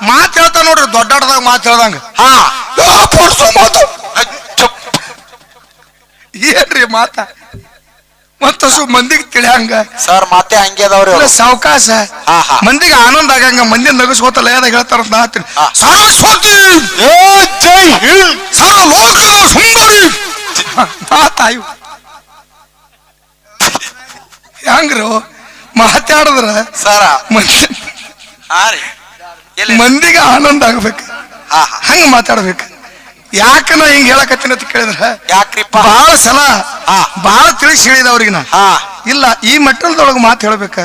ಮಾತು ಹೇಳ್ತಾ ನೋಡ್ರಿ ದೊಡ್ಡದಾಗ ಮಾತು ಹೇಳ್ದಂಗ ಹಾ ಮಾತು ಏನ್ರಿ ಮಾತ ಮತ್ತ ಮಂದಿಗೆ ತಿಳಿಯಂಗ ಸರ್ ಮತ್ತೆ ಹಂಗೆ ಅದಾವ್ರಿ ಸಾವಕಾಶ ಮಂದಿಗೆ ಆನಂದ ಆಗಂಗ ಮಂದಿ ನಗಸ್ಕೋತಲ್ಲ ಯಾವ್ದಾಗ ಹೇಳ್ತಾರ ಸರಸ್ವತಿ ಜೈ ಹಿಂದ್ ಸರ್ವಲೋಕದ ಸುಂದರಿ ಮಾತಾಯು ಹೆಂಗ್ರು ಮಾತಾಡಿದ್ರ ಸರ ಮಂದಿಗೆ ಆನಂದ ಆಗ್ಬೇಕು ಹಂಗ ಮಾತಾಡ್ಬೇಕು ಯಾಕ ನಾ ಹಿಂಗ ಹೇಳಕತ್ತೀನಿ ಅಂತ ಕೇಳಿದ್ರ ಯಾಕ್ರಿಪ್ಪ ಬಹಳ ಸಲ ಬಹಳ ತಿಳಿಸಿ ಹೇಳಿದ ಅವ್ರಿಗಿನ ಇಲ್ಲ ಈ ಮಟ್ಟದೊಳಗ ಮಾತು ಹೇಳ್ಬೇಕು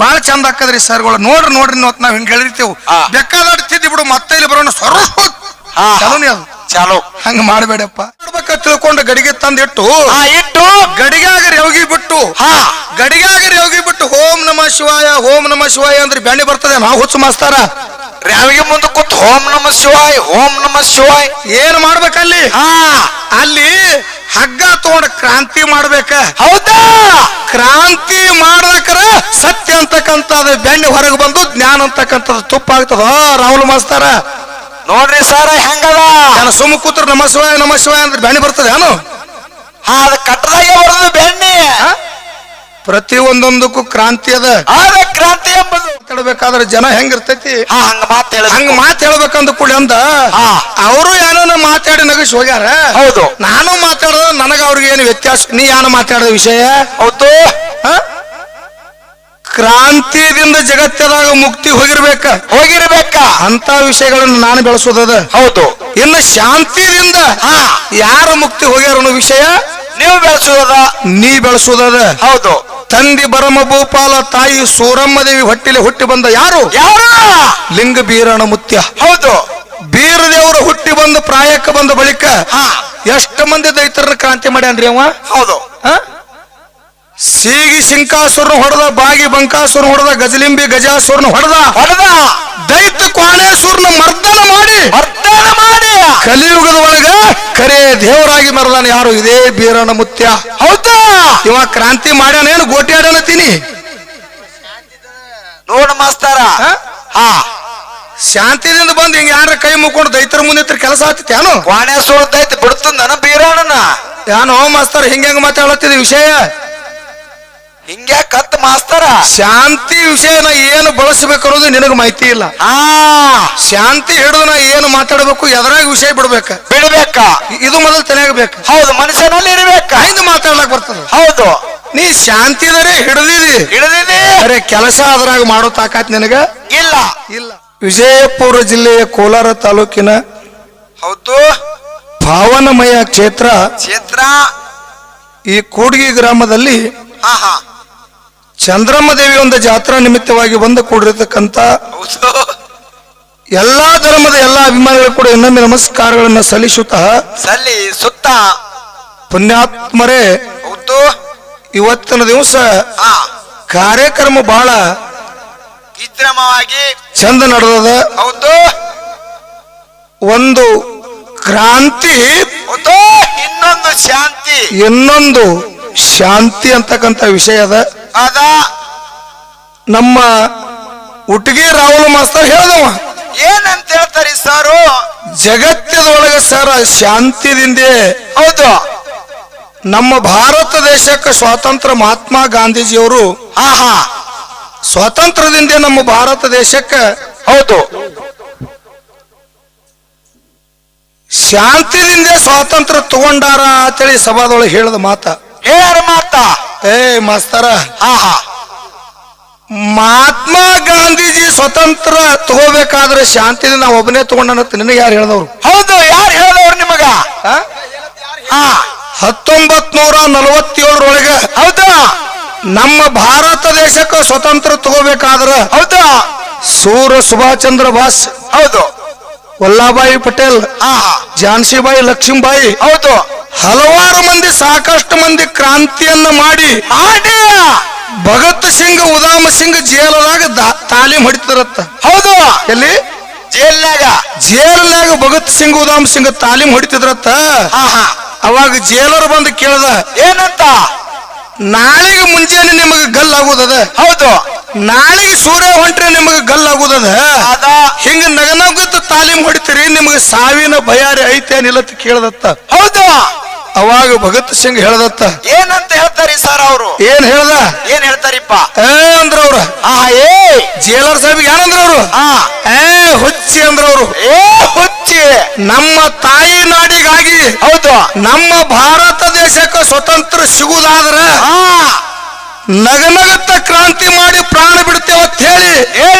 ಬಹಳ ಚಂದ ಆಕದ್ರಿ ಸರ್ಗಳು ನೋಡ್ರಿ ನೋಡ್ರಿ ನಾವ್ ಹಿಂಗ ಹೇಳಿರ್ತೇವ್ ಬೇಕಾದ ತಿದ್ದಿ ಬಿಡು ಮತ್ತೆ ಇಲ್ಲಿ ಬರೋಣ ಸರಸ್ವತಿ ಚಲೋನಿ ಅದು ಚಾಲೋ ಹಂಗ ಮಾಡ್ಬೇಡಪ್ಪ ನೋಡ್ಬೇಕ ತಿಳ್ಕೊಂಡು ಗಡಿಗೆ ತಂದಿಟ್ಟು ಇಟ್ಟು ಗಡಿಗಾಗ ರೆವಗಿ ಬಿಟ್ಟು ಗಡಿಗಾಗ ರೆವಗಿ ಬಿಟ್ಟು ಓಂ ನಮಃ ಶಿವಾಯ ಅಂದ್ರೆ ಬ್ಯಾಣಿ ಬರ್ತದೆ ನಾವು ಹುಚ್ಚು ಮಾಸ್ತಾರ ರ್ಯಾವಿಗೆ ಮುಂದೆ ಕೂತ್ ಓಂ ನಮಃ ಶಿವಾಯ್ ಏನ್ ಮಾಡ್ಬೇಕಲ್ಲಿ ಅಲ್ಲಿ ಹಗ್ಗ ತಗೊಂಡ ಕ್ರಾಂತಿ ಮಾಡ್ಬೇಕ ಹೌದಾ ಕ್ರಾಂತಿ ಮಾಡ್ಬೇಕಾರ ಸತ್ಯ ಅಂತಕ್ಕಂಥದ್ದು ಬೆಣ್ಣೆ ಹೊರಗೆ ಬಂದು ಜ್ಞಾನ ಅಂತಕ್ಕಂಥದ್ದು ತುಪ್ಪ ಆಗ್ತದ ರಾಹುಲ್ ಮಾಸ್ತಾರ ನೋಡ್ರಿ ಸರ್ ಹೆಂಗದ ನಾನು ಸುಮ್ಮ ಕೂತ್ರ ನಮಃ ಶಿವಾಯ ಅಂದ್ರೆ ಬೆಣ್ಣೆ ಬರ್ತದೆ ಏನು ಅದ ಕಟ್ಟದಾಗೆ ಬರೋದು ಬೆಣ್ಣೆ ಪ್ರತಿ ಒಂದೊಂದಕ್ಕೂ ಕ್ರಾಂತಿ ಅದ ಕ್ರಾಂತಿ ಎಂಬುದು ಮಾತಾಡ್ಬೇಕಾದ್ರೆ ಜನ ಹೆಂಗಿರ್ತೈತಿ ಹಂಗ ಮಾತು ಹೇಳ್ಬೇಕಂದ ಕೂಡಿ ಅಂದ ಅವರು ಏನೋ ಮಾತಾಡಿ ನಗಿಸಿ ಹೋಗ್ಯಾರ ಹೌದು ನಾನು ಮಾತಾಡೋದು ನನಗ ಅವ್ರಿಗೆ ಏನು ವ್ಯತ್ಯಾಸ ನೀ ಏನು ಮಾತಾಡೋ ವಿಷಯ ಹೌದು ಕ್ರಾಂತಿದಿಂದ ಜಗತ್ತದಾಗ ಮುಕ್ತಿ ಹೋಗಿರ್ಬೇಕ ಅಂತ ವಿಷಯಗಳನ್ನು ನಾನು ಬೆಳೆಸೋದದ ಹೌದು ಇನ್ನು ಶಾಂತಿದಿಂದ ಯಾರು ಮುಕ್ತಿ ಹೋಗ್ಯಾರ ಅನ್ನೋ ವಿಷಯ ನೀವು ಬೆಳೆಸೋದ ನೀ ಬೆಳೆಸೋದದ ಹೌದು ತಂದಿ ಬರಮ ಭೂಪಾಲ ತಾಯಿ ಸೂರಮ್ಮ ದೇವಿ ಹೊಟ್ಟಿಲೆ ಹುಟ್ಟಿ ಬಂದ ಯಾರು ಲಿಂಗ ಬೀರಣ ಮುತ್ಯ ಹೌದು ಬೀರ ದೇವರು ಹುಟ್ಟಿ ಬಂದು ಪ್ರಾಯಕ್ಕೆ ಬಂದ ಬಳಿಕ ಎಷ್ಟು ಮಂದಿ ದೈತರನ್ನ ಕ್ರಾಂತಿ ಮಾಡ್ಯಾನ್ರಿ ಅವ ಹೌದು ಸೀಗಿ ಸಿಂಕಾಸುರನ ಹೊಡೆದ ಬಾಗಿ ಬಂಕಾಸುರನ ಹೊಡೆದ ಗಜಲಿಂಬಿ ಗಜಾಸುರನ ಹೊಡೆದ ದೈತ ಕ್ವಾಣೇಶ್ವರನ ಮರ್ದನ ಮಾಡಿ ಕಲಿಯುಗದ ಒಳಗ ಕರೆ ದೇವರಾಗಿ ಮರದಾನ ಯಾರು ಇದೇ ಬೀರಣ ಮುತ್ಯ ಹೌದಾ ಇವ ಕ್ರಾಂತಿ ಮಾಡ್ಯಾನೇನು ಗೋಟಿ ಆಡನತೀನಿ ನೋಡ ಮಾಸ್ತಾರ ಶಾಂತಿದಿಂದ ಬಂದು ಹಿಂಗ ಯಾರ ಕೈ ಮುಕ್ಕೊಂಡು ದೈತರ ಮುಂದೆ ಕೆಲಸ ಆಗ್ತೈತಿ ಏನು ಕ್ವಾಣೇಶ್ವರ ದೈತ ಬಿಡ್ತಂದನ ಬೀರಣ್ಣನ ಯಾನೋ ಮಾಸ್ತರ್ ಹಿಂಗ ಮಾತಾಡತ್ತಿದ ವಿಷಯ ಹಿಂಗ್ಯಾ ಕತ್ ಮಾಸ್ತರ ಶಾಂತಿ ವಿಷಯನ ಏನು ಬಳಸಬೇಕು ಅನ್ನೋದು ನಿನಗ ಮಾಹಿತಿ ಇಲ್ಲ ಶಾಂತಿ ಹಿಡಿದು ನಾ ಏನು ಮಾತಾಡಬೇಕು ಎದರಾಗ ವಿಷಯ ಬಿಡ್ಬೇಕ ಇದು ಮೊದಲು ತಲೆಯಾಗಬೇಕು ಹೌದು ಮನುಷ್ಯನಲ್ಲಿ ಇರ್ಬೇಕ ಹಿಂಗ ಮಾತಾಡ್ಲಕ್ ಬರ್ತದೆ ಹೌದು ನೀ ಶಾಂತಿದರೆ ಹಿಡಿದಿದಿ ಅರೆ ಕೆಲಸ ಅದ್ರಾಗ ಮಾಡೋ ತಾಕಾತ್ ನಿನಗ ಇಲ್ಲ ವಿಜಯಪುರ ಜಿಲ್ಲೆಯ ಕೋಲಾರ ತಾಲೂಕಿನ ಹೌದು ಪಾವನಮಯ ಕ್ಷೇತ್ರ ಈ ಕೂಡ್ಗಿ ಗ್ರಾಮದಲ್ಲಿ ಚಂದ್ರಮ್ಮ ದೇವಿ ಒಂದು ಜಾತ್ರಾ ನಿಮಿತ್ತವಾಗಿ ಬಂದು ಕೂಡಿರತಕ್ಕಂತ ಎಲ್ಲಾ ಧರ್ಮದ ಎಲ್ಲಾ ಅಭಿಮಾನಿಗಳು ಕೂಡ ಇನ್ನೊಮ್ಮೆ ನಮಸ್ಕಾರಗಳನ್ನ ಸಲ್ಲಿಸುತ್ತ ಪುಣ್ಯಾತ್ಮರೇ ಇವತ್ತಿನ ದಿವಸ ಕಾರ್ಯಕ್ರಮ ಬಹಳ ವಿಶ್ರಮವಾಗಿ ಚಂದ ನಡೆದದ ಹೌದು ಒಂದು ಕ್ರಾಂತಿ ಇನ್ನೊಂದು ಶಾಂತಿ ಅಂತಕ್ಕಂಥ ವಿಷಯ ಅದ ನಮ್ಮ ಉಟ್ಗಿ ರಾಹುಲ್ ಮಾಸ್ತರ್ ಹೇಳ್ದವ ಏನಂತ ಹೇಳ್ತಾರೆ ಸಾರು ಜಗತ್ತದೊಳಗ ಸರ್ ಶಾಂತಿದಿಂದ ಹೌದು ನಮ್ಮ ಭಾರತ ದೇಶಕ್ಕೆ ಸ್ವಾತಂತ್ರ್ಯ ಮಹಾತ್ಮ ಗಾಂಧೀಜಿಯವರು ಸ್ವಾತಂತ್ರ್ಯದಿಂದ ನಮ್ಮ ಭಾರತ ದೇಶಕ್ಕೆ ಹೌದು ಶಾಂತಿದಿಂದ ಸ್ವಾತಂತ್ರ್ಯ ತಗೊಂಡಾರ ಅಂತೇಳಿ ಸಭಾದೊಳಗೆ ಹೇಳಿದ ಮಾತ ಮಾಸ್ತರ ಮಹಾತ್ಮ ಗಾಂಧೀಜಿ ಸ್ವತಂತ್ರ ತಗೋಬೇಕಾದ್ರೆ ಶಾಂತಿದಿಂದ ನಾವು ಒಬ್ಬನೇ ತಗೊಂಡನಂತ ನಿನಗೆ ಯಾರು ಹೇಳಿದವ್ರು ಹೌದು ಯಾರು ಹೇಳಿದವ್ರು ನಿಮಗ 1947 ಹೌದಾ ನಮ್ಮ ಭಾರತ ದೇಶಕ್ಕೆ ಸ್ವತಂತ್ರ ತಗೋಬೇಕಾದ್ರ ಹೌದಾ ಸೂರ್ಯ ಸುಭಾಷ್ ಚಂದ್ರ ಬೋಸ್ ಹೌದು ವಲ್ಲಭಾಯಿ ಪಟೇಲ್ ಝಾನ್ಸಿಬಾಯಿ ಲಕ್ಷ್ಮೀಬಾಯಿ ಹೌದು ಹಲವಾರು ಮಂದಿ ಸಾಕಷ್ಟು ಮಂದಿ ಕ್ರಾಂತಿಯನ್ನ ಮಾಡಿ ಭಗತ್ ಸಿಂಗ್ ಉದಾಮ್ ಸಿಂಗ್ ಜೇಲದಾಗ ತಾಲೀಮ್ ಹೊಡಿತಾರತ್ತ ಹೌದು ಎಲ್ಲಿ ಜೇಲ್ನಾಗ ಭಗತ್ ಸಿಂಗ್ ಉದಾಮ್ ಸಿಂಗ್ ತಾಲೀಮ್ ಹೊಡಿತಿದ್ರತ್ತ ಅವಾಗ ಜೇಲರ್ ಬಂದು ಕೇಳ್ದ ಏನಂತ ನಾಳೆಗೆ ಮುಂಜಾನೆ ನಿಮಗೆ ಗಲ್ಲಾಗುವುದದ ಹೌದು ನಾಳೆಗೆ ಸೂರ್ಯ ಹೊಂಟ್ರೆ ನಿಮಗೆ ಗಲ್ಲಾಗುದದ ಅದ ಹಿಂಗ ನಗನಗತ್ತ ತಾಲೀಮ್ ಹೊಡಿತೀರಿ ನಿಮಗೆ ಸಾವಿನ ಭಯಾರಿ ಐತೆ ನಿಲ್ಲತ್ ಕೇಳದತ್ತ. ಹೌದು. ಅವಾಗ ಭಗತ್ ಸಿಂಗ್ ಹೇಳದತ್ತ. ಏನಂತ ಹೇಳ್ತಾರಿ ಸರ್ ಅವರು? ಏನ್ ಹೇಳ್ದ? ಏನ್ ಹೇಳ್ತಾರಿಪ್ಪ? ಅಂದ್ರ ಅವ್ರ ಜೇಲರ್ ಸಾಹೇಬ್ ಏನಂದ್ರ ಅವ್ರು? ಹುಚ್ಚಿ ಅಂದ್ರ ಅವ್ರು. ಹುಚ್ಚಿ. ನಮ್ಮ ತಾಯಿ ನಾಡಿಗಾಗಿ, ಹೌದು, ನಮ್ಮ ಭಾರತ ದೇಶಕ್ಕೆ ಸ್ವತಂತ್ರ ಸಿಗುದಾದ್ರ ನಗನಗತ್ತ ಕ್ರಾಂತಿ ಮಾಡಿ ಪ್ರಾಣ ಬಿಡ್ತೇವ ಅಂತ ಹೇಳಿ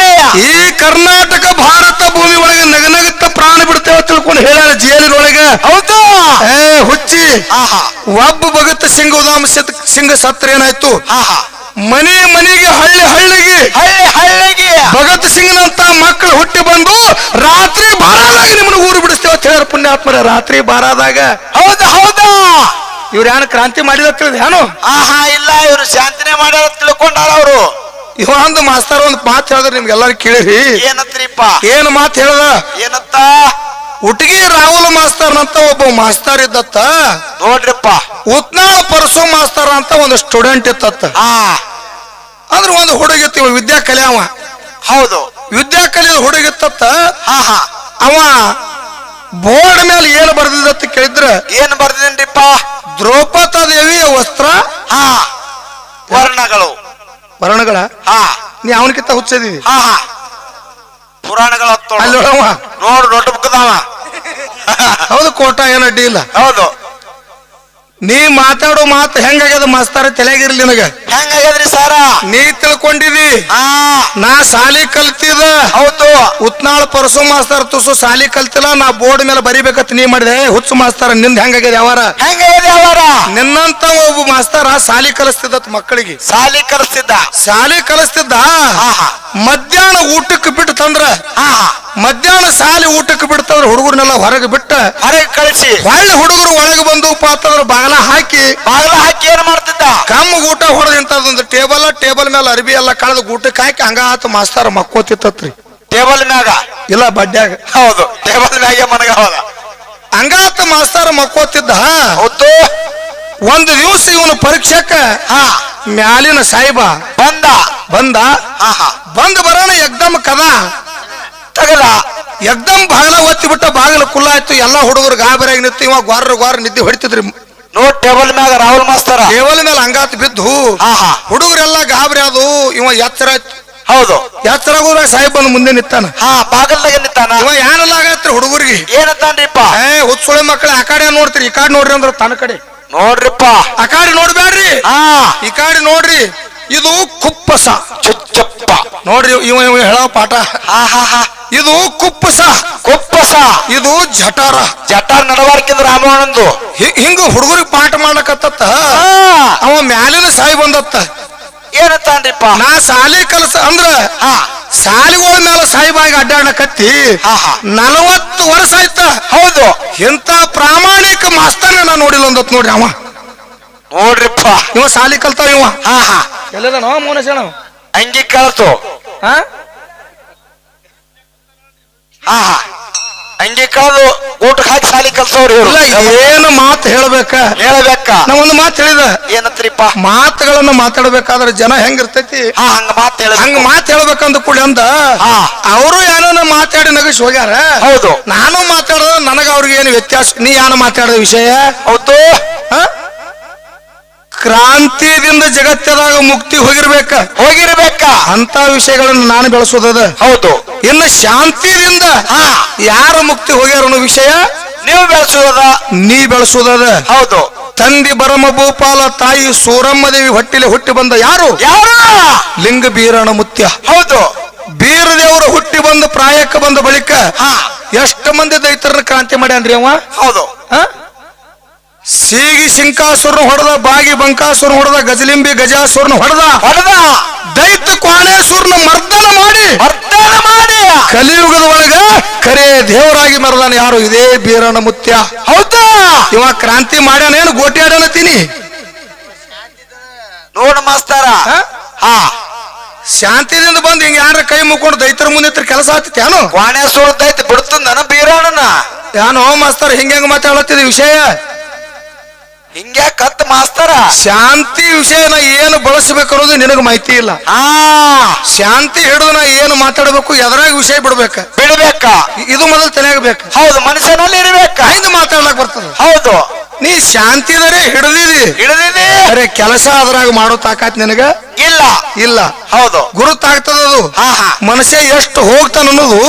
ಈ ಕರ್ನಾಟಕ ಭಾರತ ಭೂಮಿ ಒಳಗೆ ನಗನಗತ್ತ ಪ್ರಾಣ ಬಿಡ್ತೇವ ತಿಳ್ಕೊಂಡು ಹೇಳ್ಯಾರ ಜೈಲಿನೊಳಗ. ಹೌದು. ಹುಚ್ಚಿ. ಒಬ್ಬ ಭಗತ್ ಸಿಂಗ್ ಉದಾಮ್ ಸಿಂಗ್ ಸತ್ರ ಏನಾಯ್ತು? ಮನೆ ಮನೆಗೆ ಹಳ್ಳಿ ಹಳ್ಳಿಗೆ ಭಗತ್ ಸಿಂಗ್ನಂತ ಮಕ್ಕಳು ಹುಟ್ಟಿ ಬಂದು ರಾತ್ರಿ ಬಾರಾದಾಗ ನಿಮ್ಮನ್ನ ಊರು ಬಿಡಿಸ್ತೇವ ಅಂತ ಹೇಳ್ಯಾರ ಪುಣ್ಯಾತ್ಮರ. ರಾತ್ರಿ ಬಾರಾದಾಗ. ಹೌದು ಹೌದು. ಇವ್ರು ಏನು ಕ್ರಾಂತಿ ಮಾಡಿದ ತಿಳಿದ ಏನು? ಇಲ್ಲ, ಇವ್ರು ಶಾಂತಿನೇ ಮಾಡ್ಯಾರ ತಿಳ್ಕೊಂಡಾರ ಅವರು. ಇವ ಒಂದು ಮಾಸ್ತರ್ ಒಂದು ಮಾತು ಹೇಳಿದ್ರೆ ನಿಮ್ಗೆಲ್ಲಾರು ಕೇಳಿರಿ. ಏನತ್ರಿಪ್ಪ? ಏನು ಮಾತು ಹೇಳ್ದ? ಏನತ್ತ? ಉಟ್ಗಿ ರಾಹುಲ್ ಮಾಸ್ತರ್ ಅಂತ ಒಬ್ಬ ಮಾಸ್ತರ್ ಇದ್ದತ್ತ. ನೋಡ್ರಿಪ್ಪ. ಉತ್ನಾಳ ಪರಸು ಮಾಸ್ತರ್ ಅಂತ ಒಂದು ಸ್ಟೂಡೆಂಟ್ ಇತ್ತತ್ತ. ಅಂದ್ರೆ ಒಂದು ಹುಡುಗಿತ್ತು ವಿದ್ಯಾ ಕಲಿಯವ. ಹೌದು, ವಿದ್ಯಾ ಕಲಿಯ ಹುಡುಗಿತ್ತತ್ತ. ಅವ ಬೋರ್ಡ್ ಮೇಲೆ ಏನು ಬರ್ದಿದ್ದತ್ತ ಕೇಳಿದ್ರ? ಏನ್ ಬರ್ದಿನ್ರಿಪ್ಪ? ದ್ರೌಪದಿ ದೇವಿಯ ವಸ್ತ್ರ ವರ್ಣಗಳ. ನೀ ಅವನಕಿಂತ ಹುಚ್ಚಿದೀವಿ. ಪುರಾಣಗಳ ಅಲ್ಲಿ ನೋಡವ ನೋಡು, ದೊಡ್ಡ ಬುಕ್ಕದವ. ಹೌದು, ಕೋಟ ಏನು ಅಡ್ಡಿ ಇಲ್ಲ. ಹೌದು. ನೀ ಮಾತಾಡೋ ಮಾತು ಹೆಂಗಾಗ್ಯದ ಮಾಸ್ತಾರ ತಲೆಗಿರ್ಲಿ ನಿನಗ? ಹೆಂಗಾಗ್ಯದ್ರಿ ಸಾರ? ನೀ ತಿಳ್ಕೊಂಡಿದಿ ನಾ ಸಾಲಿ ಕಲ್ತಿದ. ಹೌದು. ಉತ್ನಾಳ ಪರಸು ಮಾಸ್ತರ್ ತುಸು ಸಾಲಿ ಕಲ್ತಿಲ್ಲ, ನಾ ಬೋರ್ಡ್ ಮೇಲೆ ಬರಿಬೇಕತ್ ನೀ ಮಾಡಿದೆ. ಹುಚ್ಚು ಮಾಸ್ತಾರ ನಿಂದ ಹೆಂಗಾಗ್ಯದ ಯಾವಾರ? ನಿನ್ನಂತ ಒಬ್ಬ ಮಾಸ್ತಾರ ಸಾಲಿ ಕಲಿಸ್ತಿದ್ದ ಮಕ್ಕಳಿಗೆ. ಸಾಲಿ ಕಲಿಸ್ತಿದ್ದ. ಮಧ್ಯಾಹ್ನ ಊಟಕ್ಕೆ ಬಿಟ್ಟು ತಂದ್ರ, ಮಧ್ಯಾಹ್ನ ಸಾಲಿ ಊಟಕ್ಕೆ ಬಿಡ್ತಂದ್ರ ಹುಡುಗರ್ನೆಲ್ಲ ಹೊರಗೆ ಬಿಟ್ಟ ಕಳಿಸಿ ಹೊಳ್ಳಿ ಹುಡುಗರು ಒಳಗೆ ಬಂದು ಪಾತಂದ್ರ ಬಾಗಲ ಹಾಕಿ ಏನ್ ಮಾಡ್ತಿದ್ದ? ಕಮ್ಮ ಊಟ ಹೊಡೆದ ಇಂತದೊಂದು ಟೇಬಲ್ ಮೇಲೆ ಅರ್ಬಿ ಎಲ್ಲ ಕಳೆದ ಊಟಕ್ಕೆ ಹಾಕಿ ಹಂಗಾತ ಮಾಸ್ತಾರ ಮಕ್ಕೋತಿತ್ತತ್ರಿ. ಟೇಬಲ್ ಮ್ಯಾಗ ಇಲ್ಲ, ಬಡ್ಡ್ಯಾಗ. ಹೌದು, ಟೇಬಲ್ ಮ್ಯಾಗೆ ಮನಗ ಹೋದ. ಹಂಗಾತ ಮಾಸ್ತಾರ ಮಕ್ಕೋತಿದ್ದ. ಹೌದು. ಒಂದು ದಿವಸ ಇವನು ಪರೀಕ್ಷಕ ಮ್ಯಾಲಿನ ಸಾಯಿಬ ಬಂದ ಬರೋಣ ಎಕ್ದಮ್ ಕದ ತಗದ. ಎಕ್ದಮ್ ಬಾಗಿಲ ಒತ್ತಿ ಬಿಟ್ಟ. ಬಾಗಿಲು ಕುಲ್ಲ ಆಯ್ತು. ಎಲ್ಲಾ ಹುಡುಗರು ಗಾಬರಿಯಾಗಿ ನಿಂತು ಇವ ಗ್ವಾರ ನಿದ್ದೆ ಹೊಡಿತಿದ್ರಿ. ನೋಡ್ ಟೇಬಲ್ ಮ್ಯಾಗ ರಾಹುಲ್ ಮಾಸ್ತರ ಟೇಬಲ್ ಮೇಲೆ ಹಂಗಾತ್ ಬಿದ್ದು ಹುಡುಗರೆಲ್ಲ ಗಾಬರಿ ಅದು. ಇವ ಎಚ್ಚರ ಆಯ್ತು. ಹೌದು, ಎಚ್ಚರ ಹೋದ್ರೆ ಸಾಹಿಬ್ ಬಂದು ಮುಂದೆ ನಿಂತಾನ. ಬಾಗಲ್ದಾಗ ನಿಂತಾನ. ಇವ ಏನೆಲ್ಲ ಆಗತ್ರಿ ಹುಡುಗರಿಗೆ? ಏನಂತಾನ್ರಿಪ್ಪ? ಹುಚ್ಚುಳೆ ಮಕ್ಕಳ ಆ ಕಡೆ ನೋಡ್ತೀರಿ, ಈ ಕಡೆ ನೋಡ್ರಿ ಅಂದ್ರ ತನ್ನ ಕಡೆ ನೋಡ್ರಿಪ್ಪ. ಆ ಕಡೆ ನೋಡ್ಬ್ಯಾಡ್ರಿ, ಈ ಕಡೆ ನೋಡ್ರಿ. ಇದು ಕುಪ್ಪಸ. ಚುಚ್ಚಪ್ಪ ನೋಡ್ರಿ, ಇವ ಹೇಳೋ ಪಾಠ. ಇದು ಕುಪ್ಪಸ. ಇದು ಜಟಾರ. ನಡವಾರ್ಕಿಂದ ರಾಮಣ್ಣಂದು. ಹಿಂಗ ಹುಡುಗರಿಗೆ ಪಾಠ ಮಾಡ್ಲಕತ್ತ. ಅವ ಮ್ಯಾಲಿನ ಸಾಯಿ ಬಂದತ್ತ. ಏನತ್ತಾನ್ರಿಪ್ಪ? ನಾ ಸಾಲಿ ಕಲಸ ಅಂದ್ರ ಸಾಲಿಗಳ ಮೇಲೆ ಸಾಯಿಬಾಗಿ ಅಡ್ಡಾಡಕತ್ತಿ 40 ವರ್ಷ ಆಯ್ತ. ಹೌದು. ಎಂತ ಪ್ರಾಮಾಣಿಕ ಮಾಸ್ತರ್ ನಾ ನೋಡಿಲ್ಲ ಅಂದತ್ ನೋಡ್ರಿ ಅವ. ನೋಡ್ರಿಪ್ಪ, ಇವ ಸಾಲಿ ಕಲ್ತಾವ. ಇವ ಎಲ್ಲದ ನಾವ ಮೋನಸಣ ಅಂಗಿ ಕಳ್ತು. ಅಂಗಿ ಕಳೆದು ಊಟಕ್ಕೆ ಹಾಕಿ ಸಾಲಿ ಕಲ್ಸವ್ರಿ. ಏನು ಮಾತು ಹೇಳ್ಬೇಕ? ನಾ ಒಂದು ಮಾತು ಹೇಳಿದ. ಏನತ್ರಿಪ್ಪ? ಮಾತುಗಳನ್ನ ಮಾತಾಡ್ಬೇಕಾದ್ರೆ ಜನ ಹೆಂಗಿರ್ತೈತಿ ಹಂಗ ಮಾತು ಹೇಳ್ಬೇಕಂದ ಕೂಡಿ ಅಂದ. ಅವರು ಏನೋ ಮಾತಾಡಿ ನಗಿಸ್ ಹೋಗ್ಯಾರ. ಹೌದು. ನಾನು ಮಾತಾಡದ ನನಗ ಅವ್ರಿಗೆ ಏನು ವ್ಯತ್ಯಾಸ? ನೀ ಏನು ಮಾತಾಡಿದ ವಿಷಯ? ಹೌದು. ಕ್ರಾಂತಿಯಿಂದ ಜಗತ್ತದಾಗ ಮುಕ್ತಿ ಹೋಗಿರ್ಬೇಕ ಅಂತ ವಿಷಯಗಳನ್ನು ನಾನು ಬೆಳೆಸೋದದ. ಹೌದು. ಇನ್ನು ಶಾಂತಿಯಿಂದ ಯಾರು ಮುಕ್ತಿ ಹೋಗ್ಯಾರ ಅನ್ನೋ ವಿಷಯ ನೀವು ಬೆಳೆಸೋದ, ನೀ ಬೆಳೆಸೋದದ. ಹೌದು. ತಂದಿ ಬರಮ ಭೂಪಾಲ ತಾಯಿ ಸೂರಮ್ಮ ದೇವಿ ಹೊಟ್ಟಿಲೆ ಹುಟ್ಟಿ ಬಂದ ಯಾರು? ಲಿಂಗ ಬೀರಣ ಮುತ್ಯ. ಹೌದು. ಬೀರದೇವರು ಹುಟ್ಟಿ ಬಂದು ಪ್ರಾಯಕ್ಕೆ ಬಂದ ಬಳಿಕ ಎಷ್ಟು ಮಂದಿ ದೈತರನ್ನ ಕ್ರಾಂತಿ ಮಾಡ್ಯಾನ್ರಿ ಅವ. ಹೌದು. ಸೀಗಿ ಶಿಂಕಾಸುರನ ಹೊಡೆದ, ಬಾಗಿ ಬಂಕಾಸುರನ ಹೊಡೆದ, ಗಜಲಿಂಬಿ ಗಜಾಸುರನ ಹೊಡೆದ, ದೈತ ಕ್ವಾಣೇಶ್ವರನ ಮರ್ದನ ಮಾಡಿ ಕಲಿಯುಗದ ಒಳಗ ಕರೆ ದೇವರಾಗಿ ಮರದಾನ ಯಾರು? ಇದೇ ಬೀರಣ ಮುತ್ಯ. ಹೌದಾ? ಇವ ಕ್ರಾಂತಿ ಮಾಡ್ಯಾನೇನು ಗೋಟಿ ಆಡನತೀನಿ? ನೋಡ ಮಾಸ್ತಾರ, ಶಾಂತಿದಿಂದ ಬಂದು ಹಿಂಗ ಯಾರ ಕೈ ಮುಕ್ಕೊಂಡು ದೈತರ ಮುಂದೆ ಕೆಲಸ ಆಗ್ತೇನು? ಕ್ವಾಣೇಶ್ವರ ದೈತ ಬಿಡ್ತಂದನ ಬೀರಣ್ಣನ. ಯಾನೋ ಮಾಸ್ತಾರ ಹಿಂಗ ಮಾತಾಡತ್ತಿದ ವಿಷಯ? ಹಿಂಗ್ಯಾ ಕತ್ ಮಾಸ್ತರ ಶಾಂತಿ ವಿಷಯನ ಏನು ಬಳಸಬೇಕು ಅನ್ನೋದು ನಿನಗ ಮಾಹಿತಿ ಇಲ್ಲ. ಶಾಂತಿ ಹಿಡಿದು ನಾ ಏನು ಮಾತಾಡಬೇಕು, ಎದರಾಗ ವಿಷಯ ಬಿಡ್ಬೇಕ ಬಿಡ್ಬೇಕ, ಇದು ಮೊದಲು ತಲೆಯಾಗ ಬೇಕು. ಹೌದು, ಮನುಷ್ಯನಲ್ಲಿ ಇರ್ಬೇಕ. ಹಿಂಗ ಮಾತಾಡ್ಲಕ್ ಬರ್ತದ. ಹೌದು, ನೀ ಶಾಂತಿದರೆ ಹಿಡಿದಿದಿ ಅರೆ ಕೆಲಸ ಅದ್ರಾಗ ಮಾಡೋ ತಾಕಾತ್ ನಿನಗ ಇಲ್ಲ. ಹೌದು, ಗುರುತಾಗ್ತದ ಅದು. ಮನುಷ್ಯ ಎಷ್ಟು ಹೋಗ್ತಾನ ಅನ್ನೋದು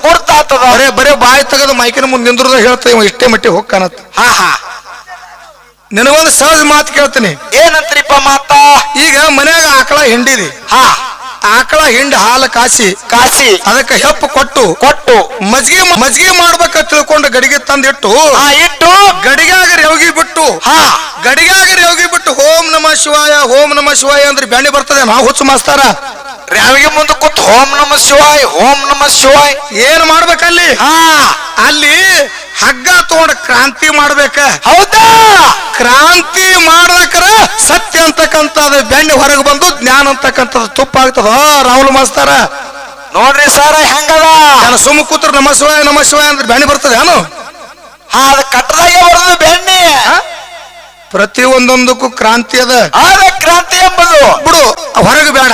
ಗುರುತಾಗ್ತದ. ಬರೇ ಬಾಯಿ ತೆಗೆದು ಮೈಕಿನ ಮುಂದೆ ನಿಂದ್ರದ ಹೇಳ್ತೇವೆ ಇಷ್ಟೇ ಮಟ್ಟಿಗೆ ಹೋಗ್ಕಾನತ್. ನಿನಗೊಂದು ಸಹಜ ಮಾತು ಕೇಳ್ತೀನಿ. ಏನಂತ್ರಿಪ್ಪ ಮಾತ? ಈಗ ಮನ್ಯಾಗ ಆಕಳ ಹಿಂಡಿದಿ, ಆಕಳ ಹಿಂಡಿ ಹಾಲು ಕಾಸಿ ಅದಕ್ಕೆ ಹೆಪ್ಪು ಕೊಟ್ಟು ಮಜ್ಜಿಗೆ ಮಾಡ್ಬೇಕ ತಿಳ್ಕೊಂಡು ಗಡಿಗೆ ತಂದಿಟ್ಟು ಗಡಿಗಾಗ ರೇವಗಿ ಬಿಟ್ಟು ಓಂ ನಮಃ ಶಿವಾಯ ಅಂದ್ರೆ ಬ್ಯಾಣಿ ಬರ್ತದೆ. ನಾವು ಹುಚ್ಚು ಮಾಸ್ತಾರ ರೇವಗಿ ಮುಂದೆ ಕೂತ್ ಓಂ ನಮಃ ಶಿವಾಯ ಏನ್ ಮಾಡ್ಬೇಕಲ್ಲಿ? ಅಲ್ಲಿ ಹಗ್ಗ ತಗೊಂಡ ಕ್ರಾಂತಿ ಮಾಡ್ಬೇಕ. ಹೌದಾ? ಕ್ರಾಂತಿ ಮಾಡ್ಬೇಕಾರ ಸತ್ಯ ಅಂತಕ್ಕಂಥದ್ದು ಬೆಣ್ಣೆ ಹೊರಗೆ ಬಂದು ಜ್ಞಾನ ಅಂತಕ್ಕಂಥದ್ದು ತುಪ್ಪ ಆಗ್ತದ. ರಾಹುಲ್ ಮಾಸ್ತಾರ ನೋಡ್ರಿ ಸರ್ ಹೆಂಗದ. ನಾನು ಸುಮ್ಮ ಕೂತ್ರ ನಮಃ ಶಿವಾಯ ಅಂದ್ರೆ ಬೆಣ್ಣೆ ಬರ್ತದೆ ಏನು? ಅದ ಕಟ್ಟದಾಗೆ ಬರೋದು ಬೆಣ್ಣೆ. ಪ್ರತಿ ಒಂದೊಂದಕ್ಕೂ ಕ್ರಾಂತಿ ಅದ. ಕ್ರಾಂತಿ ಎಂಬುದು ಬಿಡು, ಹೊರಗೆ ಬೇಡ.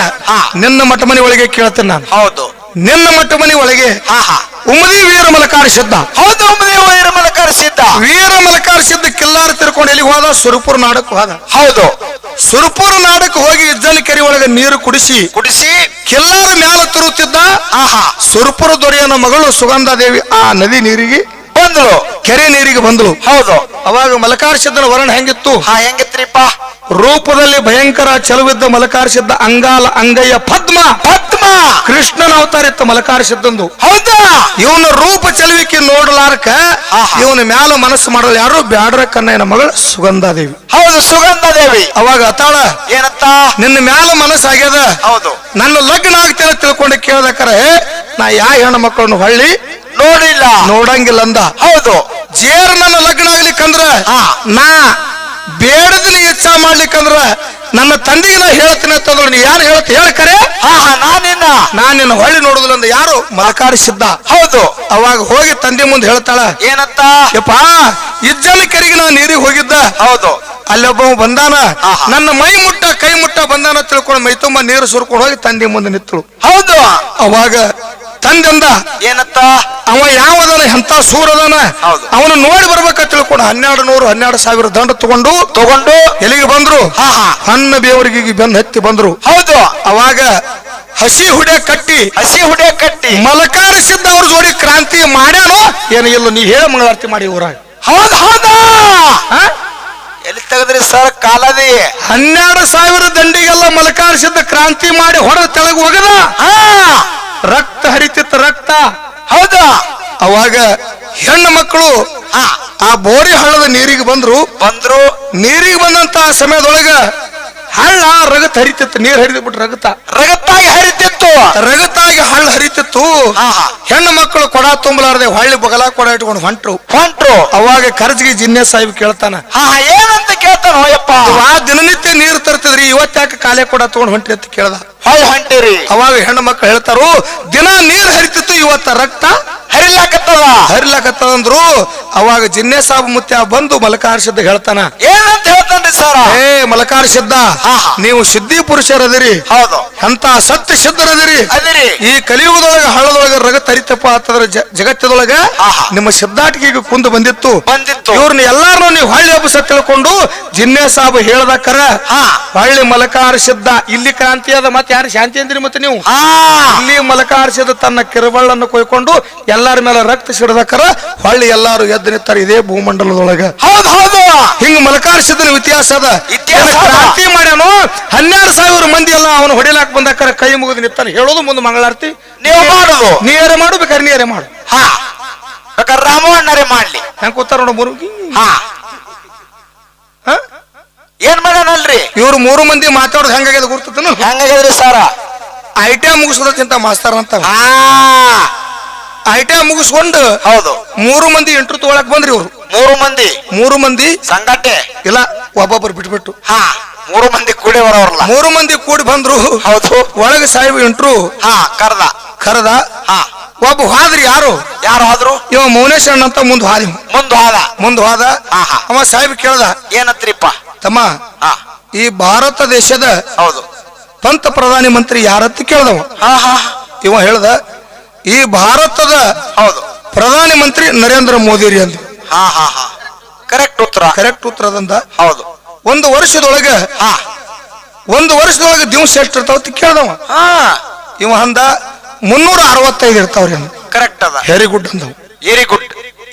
ನಿನ್ನ ಮಠ ಮನೆ ಒಳಗೆ ಕೇಳ್ತೇನೆ ನಾನು. ಹೌದು, ನಿನ್ನ ಮಠ ಮನೆ ಒಳಗೆ ಉಮದಿ ವೀರ ಮಲಕಾರ ಸಿದ್ಧ. ಹೌದು, ಉಮದಿ ವೀರ ಮಲಕಾರ ಸಿದ್ಧ ಕಿಲ್ಲಾರ ತಿರ್ಕೊಂಡು ಎಲ್ಲಿಗೆ ಹೋದ? ಸುರಪುರ ನಾಡಕ್ಕೆ ಹೋದ. ಹೌದು, ಸುರಪುರ ನಾಡಕ್ಕೆ ಹೋಗಿ ಇಜ್ಜನ ಕೆರೆ ಒಳಗೆ ನೀರು ಕುಡಿಸಿ ಕಿಲ್ಲಾರ ಮ್ಯಾಲ ತಿರುತ್ತಿದ್ದ. ಸುರಪುರ ದೊರೆಯನ ಮಗಳು ಸುಗಂಧಾದೇವಿ ಆ ನದಿ ನೀರಿಗೆ ಬಂದಳು, ಕೆರೆ ನೀರಿಗೆ ಬಂದಳು. ಹೌದು, ಅವಾಗ ಮಲಕಾರ ಸಿದ್ಧನ ವರ್ಣ ಹೆಂಗಿತ್ತು? ಹೆಂಗಿತ್ರಿಪ್ಪ? ರೂಪದಲ್ಲಿ ಭಯಂಕರ ಚಲುವಿದ್ದ ಮಲಕಾರ ಸಿದ್ಧ ಅಂಗಾಲ ಅಂಗಯ್ಯ ಪದ್ಮ ಕೃಷ್ಣನ ಅವತಾರ ಇತ್ತು ಮಲಕಾರ ಸಿದ್ಧಂದು. ಹೌದಾ? ಇವನ ರೂಪ ಚಲುವಿಕೆ ನೋಡಲಾರಕ ಇವನ ಮ್ಯಾಲ ಮನಸ್ಸು ಮಾಡಲು ಯಾರು ಬ್ಯಾಡ್ರ ಕನ್ನಯ್ಯನ ಮಗಳು ಸುಗಂಧಾದೇವಿ. ಹೌದು, ಸುಗಂಧಾದೇವಿ ಅವಾಗ ಅತಾಳ ಏನಂತ? ನಿನ್ನ ಮ್ಯಾಲ ಮನಸ್ಸಾಗ್ಯದ, ಹೌದು, ನನ್ನ ಲಗ್ನ ಆಗ್ತೇನೆ ತಿಳ್ಕೊಂಡು ಕೇಳ್ದಕ್ಕಾರ ನಾ ಯಾ ಹೆಣ್ಣು ಮಕ್ಕಳನ್ನು ಹೊಳ್ಳಿ ನೋಡಂಗಿಲ್ಲ ಅಂದ. ಹೌದು, ಜೇರ್ ನನ್ನ ಲಗ್ನ ಆಗ್ಲಿಕ್ಕಂದ್ರ ನಾ ಬೇಡದಿನ ಇಚ್ಛಾ ಮಾಡ್ಲಿಕ್ಕಂದ್ರ ನನ್ನ ತಂದೆಗೆ ನಾ ಹೇಳ್ತೀನಿ ಅಂತಂದ್ರು. ನೀ ಯಾರು ಹೇಳ್ತಿ ಹೇಳ್ಕರೆ? ನಾನ್ ನಿನ್ನ ಹೊಳ್ಳಿ ನೋಡುದಿಲ್ಲ ಅಂದ. ಯಾರು? ಮಲಕಾರ ಸಿದ್ಧ. ಹೌದು, ಅವಾಗ ಹೋಗಿ ತಂದೆ ಮುಂದೆ ಹೇಳ್ತಾಳ ಏನಂತ? ಯಪ್ಪ, ಇಜ್ಜನ ಕೆರೆಗೆ ನಾ ನೀರಿಗೆ ಹೋಗಿದ್ದ. ಹೌದು, ಅಲ್ಲೊಬ್ಬ ಬಂದಾನ, ನನ್ನ ಕೈ ಮುಟ್ಟ ಬಂದಾನ ತಿಳ್ಕೊಂಡು ಮೈ ತುಂಬ ನೀರು ಸುರ್ಕೊಂಡು ಹೋಗಿ ತಂದೆ ಮುಂದೆ ನಿತ್ತಳು. ಹೌದು, ಅವಾಗ ತಂದೆಂದ ಏನಂತ? ಅವ ಯಾವದನ ಎಂತ ಸೂರದನ ಅವನು ನೋಡಿ ಬರ್ಬೇಕ ತಿಳ್ಕೊಂಡು 12,000 ದಂಡ ತಗೊಂಡು ಎಲ್ಲಿಗೆ ಬಂದ್ರು? ಹಣ್ಣ ಬೇವರಿಗೆ ಬೆನ್ನ ಹತ್ತಿ ಬಂದ್ರು. ಹೌದು, ಅವಾಗ ಹಸಿ ಹುಡೆ ಕಟ್ಟಿ ಮಲಕಾರ ಸಿದ್ಧ ಅವ್ರ ಜೋಡಿ ಕ್ರಾಂತಿ ಮಾಡ್ಯಾನೋ ಏನು ಇಲ್ಲ? ನೀ ಹೇಳ ಮಂಗಳಾರತಿ ಮಾಡಿ ಊರಾಗ. ಹೌದಾ? ಎಲ್ಲಿ ತೆಗದ್ರಿ ಸರ್ ಕಾಲದಿ? 12,000 ದಂಡಿಗೆಲ್ಲ ಮಲಕಾರ ಸಿದ್ಧ ಕ್ರಾಂತಿ ಮಾಡಿ ಹೊಡೆದ ತೆಳಗ ಹೋಗದ. ರಕ್ತ ಹರಿತಿತ್ತು, ರಕ್ತ. ಹೌದಾ? ಅವಾಗ ಹೆಣ್ಣು ಮಕ್ಕಳು ಆ ಬೋರಿ ಹಳ್ಳದ ನೀರಿಗೆ ಬಂದ್ರು. ನೀರಿಗೆ ಬಂದಂತ ಸಮಯದೊಳಗ ಹಳ್ಳ ರಗತ್ ಹರಿತಿತ್ತು. ನೀರ್ ಹರಿದ್ಬಿಟ್ಟು ರಗತ್ತಾಗಿ ಹಳ್ಳ ಹರಿತಿತ್ತು. ಹೆಣ್ಣು ಮಕ್ಕಳು ಕೊಡ ತುಂಬಲಾರದೆ ಹೊಳ್ಳಿ ಬಗಲ ಕೊಡ ಇಟ್ಕೊಂಡು ಹೊಂಟ್ರು. ಅವಾಗ ಕರ್ಜಿಗೆ ಜಿನ್ನೆ ಸಾಹಿಬ್ ಕೇಳ್ತಾನ, ಏನಂತ ಕೇಳ್ತಾನ? ದಿನನಿತ್ಯ ನೀರು ತರ್ತಿದ್ರಿ, ಇವತ್ತಾಕ ಕಾಲೇ ಕೊಡ ತಗೊಂಡ್ ಹೊಂಟ್ರಿ ಅಂತ ಕೇಳ್ದ. ಹೊಂಟಿರಿ? ಅವಾಗ ಹೆಣ್ಣು ಮಕ್ಕಳು ಹೇಳ್ತಾರು, ದಿನ ನೀರ್ ಹರಿತಿತ್ತು, ಇವತ್ತ ರಕ್ತ ಹರಿಲಾಕತ್ತದ ಅಂದ್ರು. ಅವಾಗ ಜಿನ್ನೆ ಸಾಬ್ ಮುತ್ಯ ಬಂದು ಮಲಕಾರ ಸಿದ್ಧ ಹೇಳ್ತಾನ, ಏನಂತ ಹೇಳ್ತಾನ್ರಿ ಸರ್? ಮಲಕಾರ ಸಿದ್ಧ, ನೀವು ಸಿದ್ಧಿ ಪುರುಷರದಿರಿ. ಹೌದು, ಅಂತ ಸತ್ಯ ಸಿದ್ಧರದಿರಿ. ಈ ಕಲಿಯುಗದೊಳಗ ಹಳ್ಳದೊಳಗ ರಗತ್ ಹರಿತಪ್ಪ ಅಂತಂದ್ರ ಜಗತ್ತದೊಳಗ ನಿಮ್ಮ ಶಬ್ದಾಟಿಕೆಗೆ ಕುಂದು ಬಂದಿತ್ತು. ಇವ್ರನ್ನ ಎಲ್ಲಾರು ನೀವು ಹಳ್ಳಿ ಹಬ್ಬಸ ತಿಳ್ಕೊಂಡು ಜಿನ್ನೆ ಸಾಬ್ ಹೇಳ್ದಕ್ಕರ ಹಳ್ಳಿ ಮಲಕಾರ ಸಿದ್ಧ ಇಲ್ಲಿ ಕ್ರಾಂತಿ ಅದ. ಮತ್ತೆ ಯಾರು ಶಾಂತಿ ಅಂದ್ರಿ? ಮತ್ತೆ ನೀವು ಇಲ್ಲಿ ಮಲಕಾರ ಸಿದ್ಧ ತನ್ನ ಕಿರುಬಳ್ಳನ್ನು ಕೊಯ್ಕೊಂಡು ಎಲ್ಲಾರ ಮೇಲೆ ರಕ್ತ ಸಿಡದಕ್ಕರ ಹೊಳ್ಳಿ ಎಲ್ಲಾರು ಎದ್ದು ನಿಂತಾರ ಇದೇ ಭೂಮಂಡಲದೊಳಗ. ಹಿಂಗ ಮಲಕಾರ ಸಿದ್ಧನ ಇತಿಹಾಸ ಅದ. ಕ್ರಾಂತಿ ಮಾಡ್ಯಾನು. 12,000 ಮಂದಿ ಎಲ್ಲ ಅವನು ಹೊಡಿಲಾಕ್ ಬಂದಕ್ಕರ ಕೈ ಮುಗಿದು ನಿಂತಾನ. ಹೇಳೋದು ಮುಂದೆ ಮಂಗಳಾರತಿ ನೀವು ಮಾಡುದು, ನೀರೇ ಮಾಡು, ಬೇಕಾದ್ರೆ ನೀರೇ ಮಾಡು. ಬೇಕಾದ್ರೆ ರಾಮಣ್ಣರೇ ಮಾಡ್ಲಿ. ಹೆಂಗ್ ಕೂತಾರ ನೋಡ ಮುರುಗಿ. ಏನ್ ಮಾಡ್ಯಾನಲ್ರಿ? ಇವ್ರು 3 ಮಂದಿ ಮಾತಾಡೋದು ಹೆಂಗಾಗ್ಯದ ಗುರ್ತತನು? ಹೆಂಗಾಗ್ಯದ್ರಿ ಸರ? ಐಟಿಐ ಮುಗಿಸೋದಕ್ಕಿಂತ ಮಾಸ್ತಾರ ಅಂತ. ಐಟಿಐ ಮುಗಿಸ್ಕೊಂಡು ಹೌದು 3 ಮಂದಿ ಇಂಟರ್ವ್ಯೂ ತಗೊಳಕ್ ಬಂದ್ರಿ. ಇವ್ರು 3 ಮಂದಿ ಸಂಗಾಟೆ ಇಲ್ಲ, ಒಬ್ಬೊಬ್ಬರು ಬಿಟ್ಬಿಟ್ಟು 3 ಮಂದಿ ಕೂಡಿ ಬರೋರಲ್ಲ. 3 ಮಂದಿ ಕೂಡಿ ಬಂದ್ರು. ಹೌದು, ಒಳಗೆ ಸಾಹೇಬ್ ಇಂಟ್ರು ಕರ್ದ. ಒಬ್ಬ ಹಾದ್ರಿ ಯಾರು ಯಾರು ಆದ್ರು ಇವ ಮೌನೇಶ್ವರನ್ ಅಂತ ಮುಂದ್ ಹಾದಿ ಮುಂದ್ ಹೋದ ಅವ ಸಾಹೇಬ್ ಕೇಳ್ದ ಏನತ್ರಿಪ್ಪ ತಮ್ಮ ಹಾ ಈ ಭಾರತ ದೇಶದ ಹೌದು ಪಂತ ಪ್ರಧಾನಿ ಮಂತ್ರಿ ಯಾರತ್ತ ಕೇಳ್ದವ ಹಾ ಹಾ ಇವ ಹೇಳ್ದ ಈ ಭಾರತದ ಹೌದು ಪ್ರಧಾನಿ ಮಂತ್ರಿ ನರೇಂದ್ರ ಮೋದಿ ರೀ ಅಂದ ಹಾ ಹಾ ಹಾ ಕರೆಕ್ಟ್ ಉತ್ತರದಂದ ಹೌದು ಒಂದು ವರ್ಷದೊಳಗೆ ಹಾ ದಿವಸ ಎಷ್ಟಿರ್ತಾವ ಕೇಳ್ದವ ಹಾ ಇವ ಅಂದ 365 ಇರ್ತಾವ್ರಿ ಅಂದ ಕರೆಕ್ಟ್ ಅದ ವೆರಿ ಗುಡ್ ಅಂದವು ವೆರಿ ಗುಡ್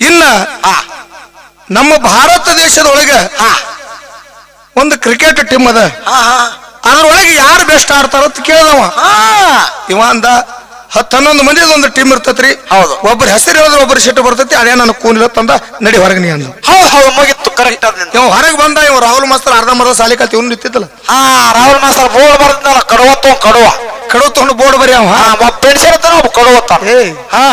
ಇನ್ನ ಹಾ ನಮ್ಮ ಭಾರತ ದೇಶದೊಳಗೆ ಹಾ ಒಂದು ಕ್ರಿಕೆಟ್ ಟೀಮ್ ಅದ ಹಾ ಹಾ ಅದ್ರೊಳಗೆ ಯಾರು ಬೆಸ್ಟ್ ಆಡ್ತಾರ ಅಂತ ಕೇಳ್ದವ ಹಾ ಇವ ಅಂದ 10-11 ಮಂದಿ ಒಂದು ಟೀಮ್ ಇರ್ತೈತ್ರಿ ಹೌದು ಒಬ್ಬರ ಹೆಸರು ಹೇಳಿದ್ರೆ ಒಬ್ಬರು ಸಿಟ್ಟು ಬರ್ತೈತಿ ಅದೇ ನನ್ನ ಕೂನಿಲ್ಲ ತಂದ ನಡಿ ಹೊರಗೆ ನೀ ಅಂದ ಹೌದು ಹೌದು ಮುಗಿತ್ತು ಕರೆಕ್ಟ್ ಅದ ಇವ ಹೊರಗೆ ಬಂದ ಇವ್ ರಾಹುಲ್ ಮಾಸ್ತರ್ ಅರ್ಧ ಸಾಲಿ ಕಲ್ತಿ ಇವ್ನು ನಿಂತಿದ್ದಲ್ಲ ಹಾ ರಾಹುಲ್ ಮಾಸ್ತರ್ ಬೋರ್ಡ್ ಬರ್ದಲ್ಲ ಕಡುವ ತಗೊಂಡು ಬೋರ್ಡ್ ಬರೀ ಅವ ಪೆನ್ಸಿಲ್ ಹತ್ತಾನ ಒಬ್ಬ ಕಡುವ ಹಾ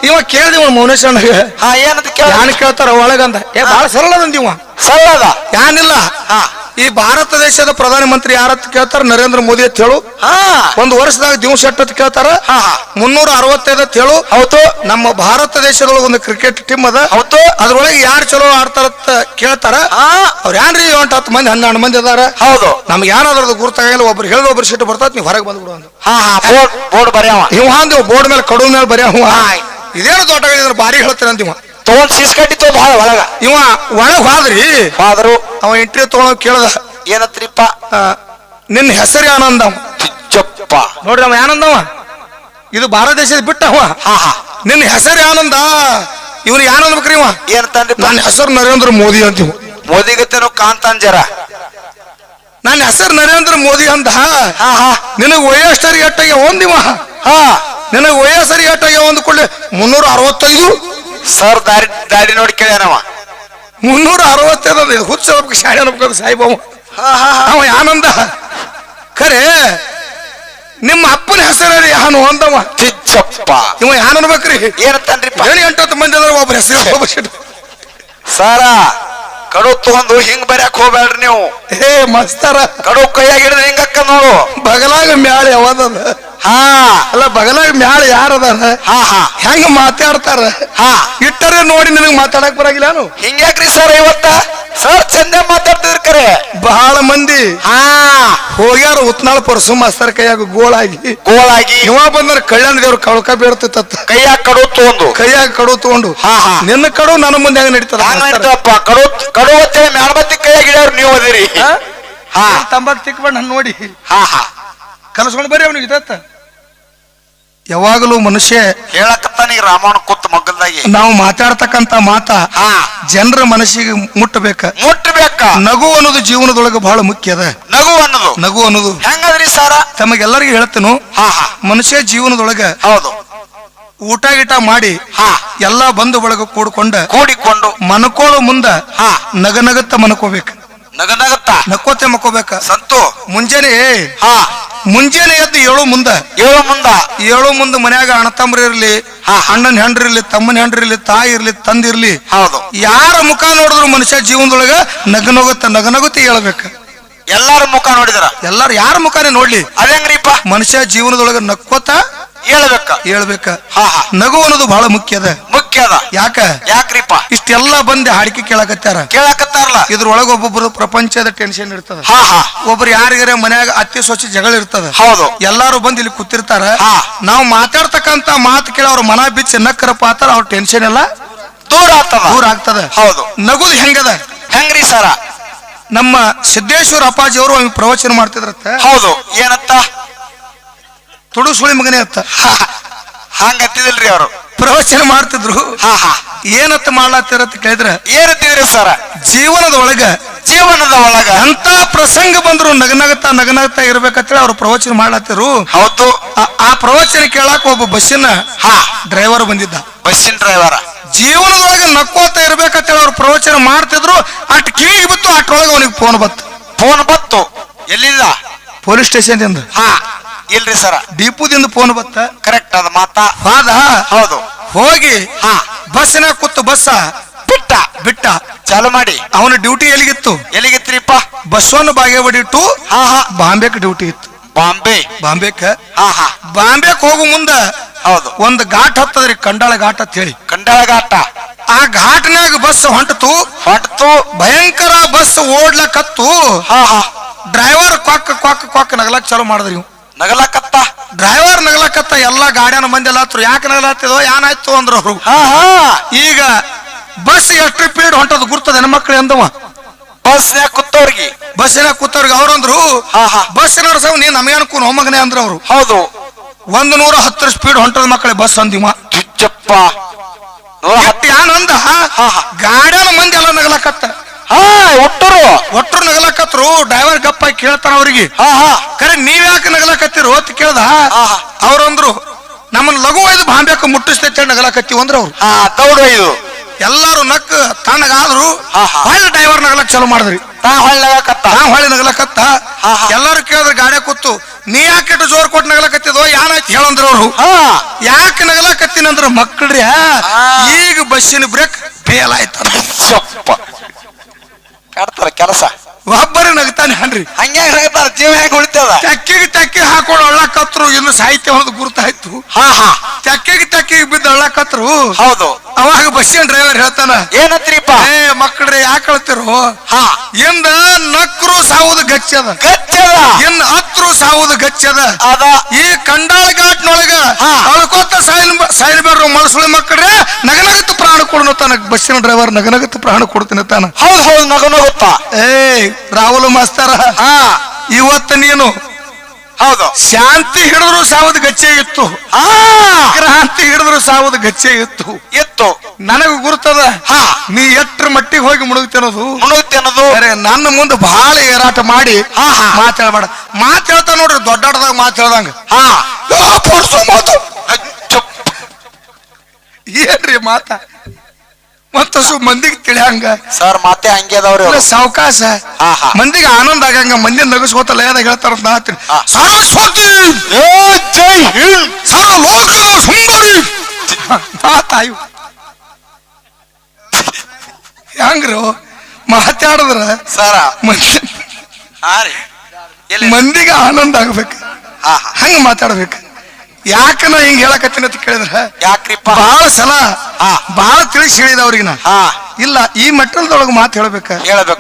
ಇವ ಕೇಳ್ದಿ ಇವ ಮೌನೇಶ್ವರನಿಗೆ ಹಾ ಏನಂತ ಕೇಳ ಯಾನ್ ಕೇಳ್ತಾರ ಒಳಗಂದ ಬಾಳ ಸರಳ ಅಂದ ಇವ ಸಲ್ಲದ ಯಾನಿಲ್ಲ ಹಾ ಈ ಭಾರತ ದೇಶದ ಪ್ರಧಾನ ಮಂತ್ರಿ ಯಾರತ್ ಕೇಳ್ತಾರ ನರೇಂದ್ರ ಮೋದಿ ಅಂತ ಹೇಳು ಹಾ ಒಂದು ವರ್ಷದಾಗ ದಿವಸ ಎಷ್ಟತ್ ಕೇಳ್ತಾರ ಹಾ 365 ಅಂತ ಹೇಳು ಹೌದು ನಮ್ಮ ಭಾರತ ದೇಶದೊಳಗೆ ಒಂದು ಕ್ರಿಕೆಟ್ ಟೀಮ್ ಅದ ಹೌದು ಅದ್ರೊಳಗೆ ಯಾರು ಚಲೋ ಆಡ್ತಾರತ್ತ ಕೇಳ್ತಾರ ಹಾ ಅವ್ರ ಯಾನ್ರಿ 8-10 ಮಂದಿ 12 ಮಂದಿ ಅದಾರ ಹೌದು ನಮ್ಗೆ ಏನಾದ್ರದ್ದು ಗುರ್ತಾಗಿಲ್ಲ ಒಬ್ರು ಹೇಳಿದ ಒಬ್ರು ಸಿಟ್ಟು ಬರ್ತೈತಿ ನೀವು ಹೊರಗೆ ಬಂದ್ಬಿಡು ಅಂದ ಹಾ ಹಾ ಬೋರ್ಡ್ ಬರ್ಯಾವ ಇವ ಅಂದಿವ್ ಬೋರ್ಡ್ ಮೇಲೆ ಕಡು ಮೇಲೆ ಬರೆಯವ ಇದೇನು ದೊಡ್ಡ ಬಾರಿ ಹೇಳ್ತಾನೆ ಅಂದಿವ ತಗೊಂಡ್ ಸಿಸ್ಕಟ್ಟಿತ್ತು ಬಹಳ ಒಳಗ ಇವ ಒಳಗ್ ಹೋದ್ರಿ ಆದ್ರು ಅವ ಎಂಟ್ರಿ ತಗೊಳಕ್ ಕೇಳ್ದ ಏನತ್ರಿಪ್ಪ ನಿನ್ನ ಹೆಸರು ಆನಂದವ ಚಪ್ಪ ನೋಡ್ರಿ ಅವ ಆನಂದವ ಇದು ಭಾರತ ದೇಶದ ಬಿಟ್ಟವ ಹಾ ಹಾ ನಿನ್ನ ಹೆಸರು ಆನಂದ ಇವ್ನಿಗೆ ಆನಂದ ಬೇಕ್ರಿ ಇವ ಏನಂತಂದ್ರಿಪ್ಪ ನನ್ನ ಹೆಸರು ನರೇಂದ್ರ ಮೋದಿ ಅಂತೀವ ಮೋದಿಗತ್ತೇನು ಕಾಂತಾಂಜರ ನನ್ನ ಹೆಸರು ನರೇಂದ್ರ ಮೋದಿ ಅಂದ ಹಾ ಹಾ ನಿನಗ್ ವಯಸ್ಸರಿ ಎಟ್ಟಾಗ ಒಂದಿವ ಹಾ ನಿನಗ್ ವಯಸ್ಸರಿ ಎಟ್ಟಾಗ ಒಂದ್ ಕೊಳ್ಳೆ 365 ಸರ್ ದಾಡಿ ನೋಡಿ ಕೇಳ್ಯಾನವ 365 ಹುಚ್ಚ ಶಾಣೆ ಅನ್ಬೇಕು ಸಾಯಿಬಾವ ಹಾ ಹಾ ಅವ ಆನಂದ ಖರೆ ನಿಮ್ಮ ಅಪ್ಪನ ಹೆಸರು ಯಾನು ಅಂದವ ಚಿಚ್ಚಪ್ಪ ಇವ ಯಾನ್ ಅನ್ಬೇಕ್ರಿ ಏನಂತಂದ್ರಿಪ್ಪ 7-8 ಮಂದಿ ಅದ್ರ ಒಬ್ಬರ ಹೆಸರು ಒಬ್ಬ ಸಿಟ್ಟು ಸಾರ ಕಡು ತಗೊಂಡು ಹಿಂಗ್ ಬರ್ಯಾಕ್ ಹೋಗ್ಬೇಡ್ರಿ ನೀವು ಏ ಮಸ್ತಾರ ಕಡು ಕೈಯಾಗ ಹಿಡಿದ್ರೆ ಹಿಂಗಕ್ಕ ನೋಡು ಬಗಲಾಗ ಮ್ಯಾಳ ಯಾವದದ ಹಾ ಅಲ್ಲ ಬಗಲಾಗ ಮ್ಯಾಳ ಯಾರದಾರ ಹಾ ಹಾ ಹೆಂಗ ಮಾತಾಡ್ತಾರ ಹಾ ಇಟ್ಟರೆ ನೋಡಿ ನಿನಗ್ ಮಾತಾಡಕ್ ಬರಾಗಿಲ್ಲ ಹಿಂಗ್ಯಾಕ್ರಿ ಸರ್ ಇವತ್ತ ಸರ್ ಚಂದ ಮಾತಾಡ್ತಿದ್ರ ಕರೆ ಬಹಳ ಮಂದಿ ಹಾ ಹೋಗ್ಯಾರ ಉತ್ನಾಳ ಪರಸು ಮಾಸ್ತರ್ ಕೈಯಾಗ ಗೋಳಾಗಿ ಗೋಳಾಗಿ ಇವ ಬಂದ್ರ ಕಲ್ಯಾಣ ದೇವ್ರ ಕಳ್ಕ ಬೀಳ್ತಿತ್ತ ಕೈಯಾಗ ಕಡು ತಗೊಂಡು ಕೈಯಾಗ ಕಡು ತಗೊಂಡು ಹಾ ಹಾ ನಿನ್ನ ಕಡು ನನ್ನ ಮುಂದೆ ಹೆಂಗ ನಡೀತದ ನಡೀತಪ್ಪ ಕಡು ಕಡು ಅಂತೇಳಿ ಮ್ಯಾಣಬತ್ತಿ ಕೈಯಾಗ ಹಿಡಿಯವ್ರು ನೀವು ಅದಿರಿ ಹಾ ತಂಬತ್ ತಿಕ್ಬಣ್ಣ ನೋಡಿ ಹಾ ಹಾ ಕಲಸ್ಕೊಂಡು ಬರ್ರಿ ಅವನಿಗೆ ಇದತ್ತ ಯಾವಾಗಲೂ ಮನುಷ್ಯ ಹೇಳಕತ್ತಾನ ಈ ರಾಮಣ್ಣ ಕೂತ್ ಮಗ್ಗಲ್ದಾಗಿ ನಾವು ಮಾತಾಡ್ತಕ್ಕಂತ ಮಾತ ಹಾ ಜನರ ಮನಸ್ಸಿಗೆ ಮುಟ್ಟಬೇಕ ಮುಟ್ಟಬೇಕ ನಗು ಅನ್ನೋದು ಜೀವನದೊಳಗೆ ಬಹಳ ಮುಖ್ಯ ಅದ ನಗು ಅನ್ನೋದು ಹೆಂಗದ್ರಿ ಸಾರ ತಮಗೆಲ್ಲರಿಗೂ ಹೇಳ್ತೇನು ಹಾ ಹಾ ಮನುಷ್ಯ ಜೀವನದೊಳಗೆ ಹೌದು ಊಟ ಗೀಟ ಮಾಡಿ ಹಾ ಎಲ್ಲಾ ಬಂಧು ಬಳಗ ಕೂಡಿಕೊಂಡು ಮನ್ಕೋಳು ಮುಂದ ಹಾ ನಗನಗತ್ತ ಮನ್ಕೋಬೇಕ ನಗನಗತ್ತ ನಕ್ಕೋತೆ ಮಕ್ಕೋಬೇಕ ಸಂತು ಮುಂಜಾನೆ ಹಾ ಮುಂಜಾನೆ ಎದ್ದು ಏಳು ಮುಂದ ಮನ್ಯಾಗ ಅಣ್ಣ ತಮ್ಮರು ಇರ್ಲಿ ಅಣ್ಣನ ಹೆಂಡ್ರ ಇರ್ಲಿ ತಮ್ಮನ ಹೆಂಡ್ರ ಇರ್ಲಿ ತಾಯಿ ಇರ್ಲಿ ತಂದಿರ್ಲಿ ಹೌದು ಯಾರ ಮುಖ ನೋಡಿದ್ರು ಮನುಷ್ಯ ಜೀವನದೊಳಗ ನಗನಗುತ್ತ ಹೇಳ್ಬೇಕ ಎಲ್ಲಾರ ಮುಖ ನೋಡಿದ್ರ ಎಲ್ಲಾರು ಯಾರ ಮುಖಾನೇ ನೋಡ್ಲಿ ಅದೇಂಗ್ರಿಪ್ಪ ಮನುಷ್ಯ ಜೀವನದೊಳಗ ನಕ್ಕೋತ ಹೇಳ್ಬೇಕ ಹಾ ಹಾ ನಗು ಅನ್ನೋದು ಬಹಳ ಮುಖ್ಯ ಅದ ಯಾಕ್ರಿಪ್ಪ ಇಷ್ಟೆಲ್ಲ ಬಂದೆ ಹಾಡಿಕೆ ಕೇಳಕತ್ತಾರಲ್ಲ ಇದ್ರೊಳಗ ಒಬ್ಬೊಬ್ರು ಪ್ರಪಂಚದ ಟೆನ್ಷನ್ ಇರ್ತದ ಹಾ ಹಾ ಒಬ್ರು ಯಾರಿಗಾರ ಮನ್ಯಾಗ ಅತ್ತಿ ಸ್ವಚ್ಛ ಜಗಳ ಇರ್ತದ ಹೌದು ಎಲ್ಲಾರು ಬಂದ್ ಇಲ್ಲಿ ಕೂತಿರ್ತಾರ ಹಾ ನಾವು ಮಾತಾಡ್ತಕ್ಕಂತ ಮಾತು ಕೇಳಿ ಅವ್ರ ಮನ ಬಿಚ್ಚಿ ನಕ್ಕರಪ್ಪ ಆತರ ಅವ್ರ ಟೆನ್ಷನ್ ಎಲ್ಲ ದೂರ ಆಗ್ತದ ಹೌದು ನಗುದು ಹೆಂಗ್ರಿ ಸಾರ ನಮ್ಮ ಸಿದ್ದೇಶ್ವರ ಅಪ್ಪಾಜಿ ಅವರು ಪ್ರವಚನ ಮಾಡ್ತಿದ್ರತ್ತ ಹೌದು ಏನತ್ತ ತುಡು ಸುಳಿ ಮಗನೇ ಅತ್ತ ಹಂಗತ್ತಿದಿಲ್ರಿ ಅವರು ಪ್ರವಚನ ಮಾಡ್ತಿದ್ರು ಹಾ ಹಾ ಏನತ್ತ ಮಾಡ್ಲಾತಿರತ್ತ ಕೇಳಿದ್ರ ಏನತ್ತಿದ್ರಿ ಸರ ಜೀವನದ ಒಳಗ ಅಂತ ಪ್ರಸಂಗ ಬಂದ್ರು ನಗನಗತಾ ಇರ್ಬೇಕಂತೇಳಿ ಅವ್ರು ಪ್ರವಚನ ಮಾಡ್ಲಾತಿರು ಹೌದು ಆ ಪ್ರವಚನ ಕೇಳಾಕ ಒಬ್ಬ ಬಸ್ಸಿನ ಡ್ರೈವರ್ ಬಂದಿದ್ದ ಬಸ್ಸಿನ ಡ್ರೈವರ್ ಜೀವನದೊಳಗೆ ನಕ್ಕೋತ ಇರ್ಬೇಕಂತೇಳಿ ಅವ್ರು ಪ್ರವಚನ ಮಾಡ್ತಿದ್ರು ಅಟ್ ಕಿವಿಗೆ ಬಿತ್ತು ಅಟ್ರೊಳಗೆ ಅವನಿಗೆ ಫೋನ್ ಬತ್ತು ಎಲ್ಲಿಂದ ಪೊಲೀಸ್ ಸ್ಟೇಷನ್ ದಿಂದ ಹಾ ಇಲ್ರಿ ಸರ ಡಿಪೋದಿಂದ ಫೋನ್ ಬತ್ತ ಕರೆಕ್ಟ್ ಅದ ಮಾತಾ ಹೌದು ಹೋಗಿ ಬಸ್ಸಿನ ಕೂತು ಬಸ್ಸ ಬಿಟ್ಟ ಚಾಲು ಮಾಡಿ ಅವನ duty ಎಲ್ಲಿಗಿತ್ರಿಪ್ಪ Basavana Bagewadi to ಬಾಂಬೆಕ್ duty ಇತ್ತು ಬಾಂಬೆಕ್ ಹೋಗು ಮುಂದ ಹೌದು. ಒಂದು ಘಾಟ್ ಹತ್ತದ್ರಿ, ಕಂಡಾಳ ಘಾಟ್ ಅಂತ ಹೇಳಿ. ಕಂಡಾಳ ಘಾಟ. ಆ ಘಾಟ್ನಾಗ ಬಸ್ ಹೊಂಟತು. ಭಯಂಕರ ಬಸ್ ಓಡ್ಲಕತ್ತು. ಹಾ ಹಾ. ಡ್ರೈವರ್ ಕ್ವಾಕ್ ಕ್ವಾಕ್ ಕ್ವಾಕ್ ನಗಲಕ್ ಚಾಲು ಮಾಡಿದ್ರಿ. ನಗಲಕತ್ತ. ಡ್ರೈವರ್ ನಗಲಕತ್ತ. ಎಲ್ಲಾ ಗಾಡಿಯನ ಮಂದಿ ಎಲ್ಲ ಹತ್ರ ಯಾಕೆ ನಗಲತ್ತಿದೋ ಏನಾಯ್ತು ಅಂದ್ರ ಅವ್ರು. ಹಾ ಹಾ. ಈಗ ಬಸ್ ಎಷ್ಟು ಸ್ಪೀಡ್ ಹೊಂಟದ ಗುರ್ತದ ಹೆಣ್ಮಕ್ಳು ಎಂದವ. ಬಸ್ನ್ಯಾಗ ಕೂತವ್ರಿಗೆ, ಬಸ್ಸಿನ ಕೂತವ್ರಿಗೆ ಅವ್ರಂದ್ರು ಬಸ್ ನಡ್ಸವ್ ನೀನ್ ನಮಗೇನು ಕೂನ್ ಹೋಮಗನೆ ಅಂದ್ರ ಅವ್ರು. ಹೌದು. 110 ಸ್ಪೀಡ್ ಹೊಂಟದ ಮಕ್ಕಳೇ ಬಸ್ ಅಂದಿವ. ಚುಚ್ಚಪ್ಪ ಯಾನಂದ ಗಾಡಿಯನ ಮಂದಿ ಎಲ್ಲ ನಗಲಕತ್ತ. ಒಟ್ಟರು ನಗಲಕತ್ರು. ಡ್ರೈವರ್ ಗಪ್ಪ ಕೇಳ್ತಾರ ಅವ್ರಿಗೆ, ಕರೆ ನೀವ್ ಯಾಕೆ ನಗಲಕತ್ತಿರು ಅಂತ ಕೇಳ್ದ. ಅವ್ರಂದ್ರು ನಮ್ಮನ್ನ ಲಘು ಒಯ್ದು ಬಾಂಬ್ಯಾಕ ಮುಟ್ಟಿಸ್ತೈತೆ ನಗಲಕತ್ತೀವಿ ಅಂದ್ರ ಅವ್ರು. ದೌಡ್ ಒಯ್ದು ಎಲ್ಲಾರು ನಕ್ ತಣ್ಣಗಾದ್ರು. ಹೊಳ್ಳಿ ಡ್ರೈವರ್ ನಗಲಕ್ ಚಾಲು ಮಾಡಿದ್ರಿ. ಹೊಳ್ಳಿ ನಗಲಕತ್ತ. ಎಲ್ಲಾರು ಕೇಳಿದ್ರ ಗಾಡಿ ಕೂತು, ನೀ ಯಾಕೆ ಜೋರ್ ಕೊಟ್ಟು ನಗಲಕತ್ತಿದೋ ಏನಾಯ್ತು ಹೇಳಂದ್ರ ಅವ್ರು. ಯಾಕೆ ನಗಲಕತ್ತೀನಂದ್ರ ಮಕ್ಕಳ್ರಿ ಈಗ ಬಸ್ಸಿನ ಬ್ರೇಕ್ ಫೇಲ್ ಆಯ್ತು. ಕೆಲಸ ಒಬ್ಬರು ನಗ್ತಾನೆ ಹನ್ರಿ. ಹಂಗೆ ನಗ್ತಾರ, ಜೀವ ಹೆಂಗ್ ಉಳಿತದ. ತೆಕ್ಕಿಗೆ ಹಾಕೊಂಡು ಅಳ್ಳಕತ್ರು. ಇನ್ನು ಸಾಹಿತ್ಯ ಒಂದು ಗುರ್ತಾಯ್ತು. ತೆಕ್ಕಿಗೆ ಬಿದ್ದು ಅಳ್ಳಕತ್ರು. ಹೌದು. ಅವಾಗ ಬಸ್ಸಿನ ಡ್ರೈವರ್ ಹೇಳ್ತಾನ, ಏನತ್ರಿಪ್ಪ ಮಕ್ಕಳ್ರಿ ಯಾಕೆ ಹೇಳ್ತಿರು. ಇಂದ ನಕ್ರು ಸಾವುದು ಗಚ್ಚದ, ಇನ್ ಹತ್ರು ಸಾವುದು ಗಚ್ಚದ. ಈ ಕಂಡಾಳ ಘಾಟ್ನೊಳಗ ಅಳ್ಕೋತ ಸಾಯಿಲ್ಬೇಡ್ರು ಮಳಸುಳಿ ಮಕ್ಕಳ್ರೆ. ನಗನಗತ್ತು ಪ್ರಾಣ ಕೊಡ್ನು ತಾನ ಬಸ್ಸಿನ ಡ್ರೈವರ್. ನಗನಗತ್ತು ಪ್ರಾಣ ಕೊಡ್ತೀನಿ ತಾನ. ಹೌದು ಹೌದು, ನಗನಗುತ್ತ. ರಾಹುಲ್ ಮಾಸ್ತರ, ಇವತ್ತು ನೀನು ಹೌದು ಶಾಂತಿ ಹಿಡಿದ್ರು ಸಾವದು ಗಚ್ಚೆ ಇತ್ತು, ಕ್ರಾಂತಿ ಹಿಡಿದ್ರು ಸಾವದು ಗಚ್ಚೆ ಇತ್ತು. ನನಗ ಗುರ್ತದ ನೀ ಎಟ್ರ ಮಟ್ಟಿಗೆ ಹೋಗಿ ಮುಳುಗ್ತೇನದು. ನನ್ನ ಮುಂದೆ ಬಹಳ ಏರಾಟ ಮಾಡಿ ಮಾತಾಡ್ಬೇಡ. ಮಾತಾಡ್ತಾ ನೋಡ್ರಿ ದೊಡ್ಡದಾಗ ಮಾತಾಡ್ದಂಗ. ಏನ್ರಿ ಮಾತ ಮತ್ತ ಮಂದಿಗೆ ತಿಳಿಯಂಗ ಸರ್. ಮಾತೆ ಹಂಗೆ ಅದಾವ್ರಿ ಸಾವಕಾಶ. ಮಂದಿಗೆ ಆನಂದ ಆಗಂಗ, ಮಂದಿ ನಗಸ್ಕೋತಲ್ಲ ಏನಾಗ ಹೇಳ್ತಾರ ಸರಸ್ವತಿ ಜೈ ಹಿಂದ್ ಸರ್ವಲೋಕ ಸುಂದರಿ ಮಾತಾಯು ಹೆಂಗ್ರು ಮಾತಾಡಿದ್ರ ಸರ ಮಂದಿಗೆ ಆನಂದ ಆಗ್ಬೇಕು. ಹಂಗ ಮಾತಾಡ್ಬೇಕು. ಯಾಕ ನಾ ಹಿಂಗ ಹೇಳಕತ್ತೀನಿ ಅಂತ ಕೇಳಿದ್ರ, ಯಾಕ್ರಿಪ್ಪ ಬಹಳ ಸಲ ಬಹಳ ತಿಳಿಸಿ ಹೇಳಿದವ್ರಿಗೆ ನಾ ಇಲ್ಲ ಈ ಮಟ್ಟದೊಳಗ ಮಾತು ಹೇಳ್ಬೇಕ.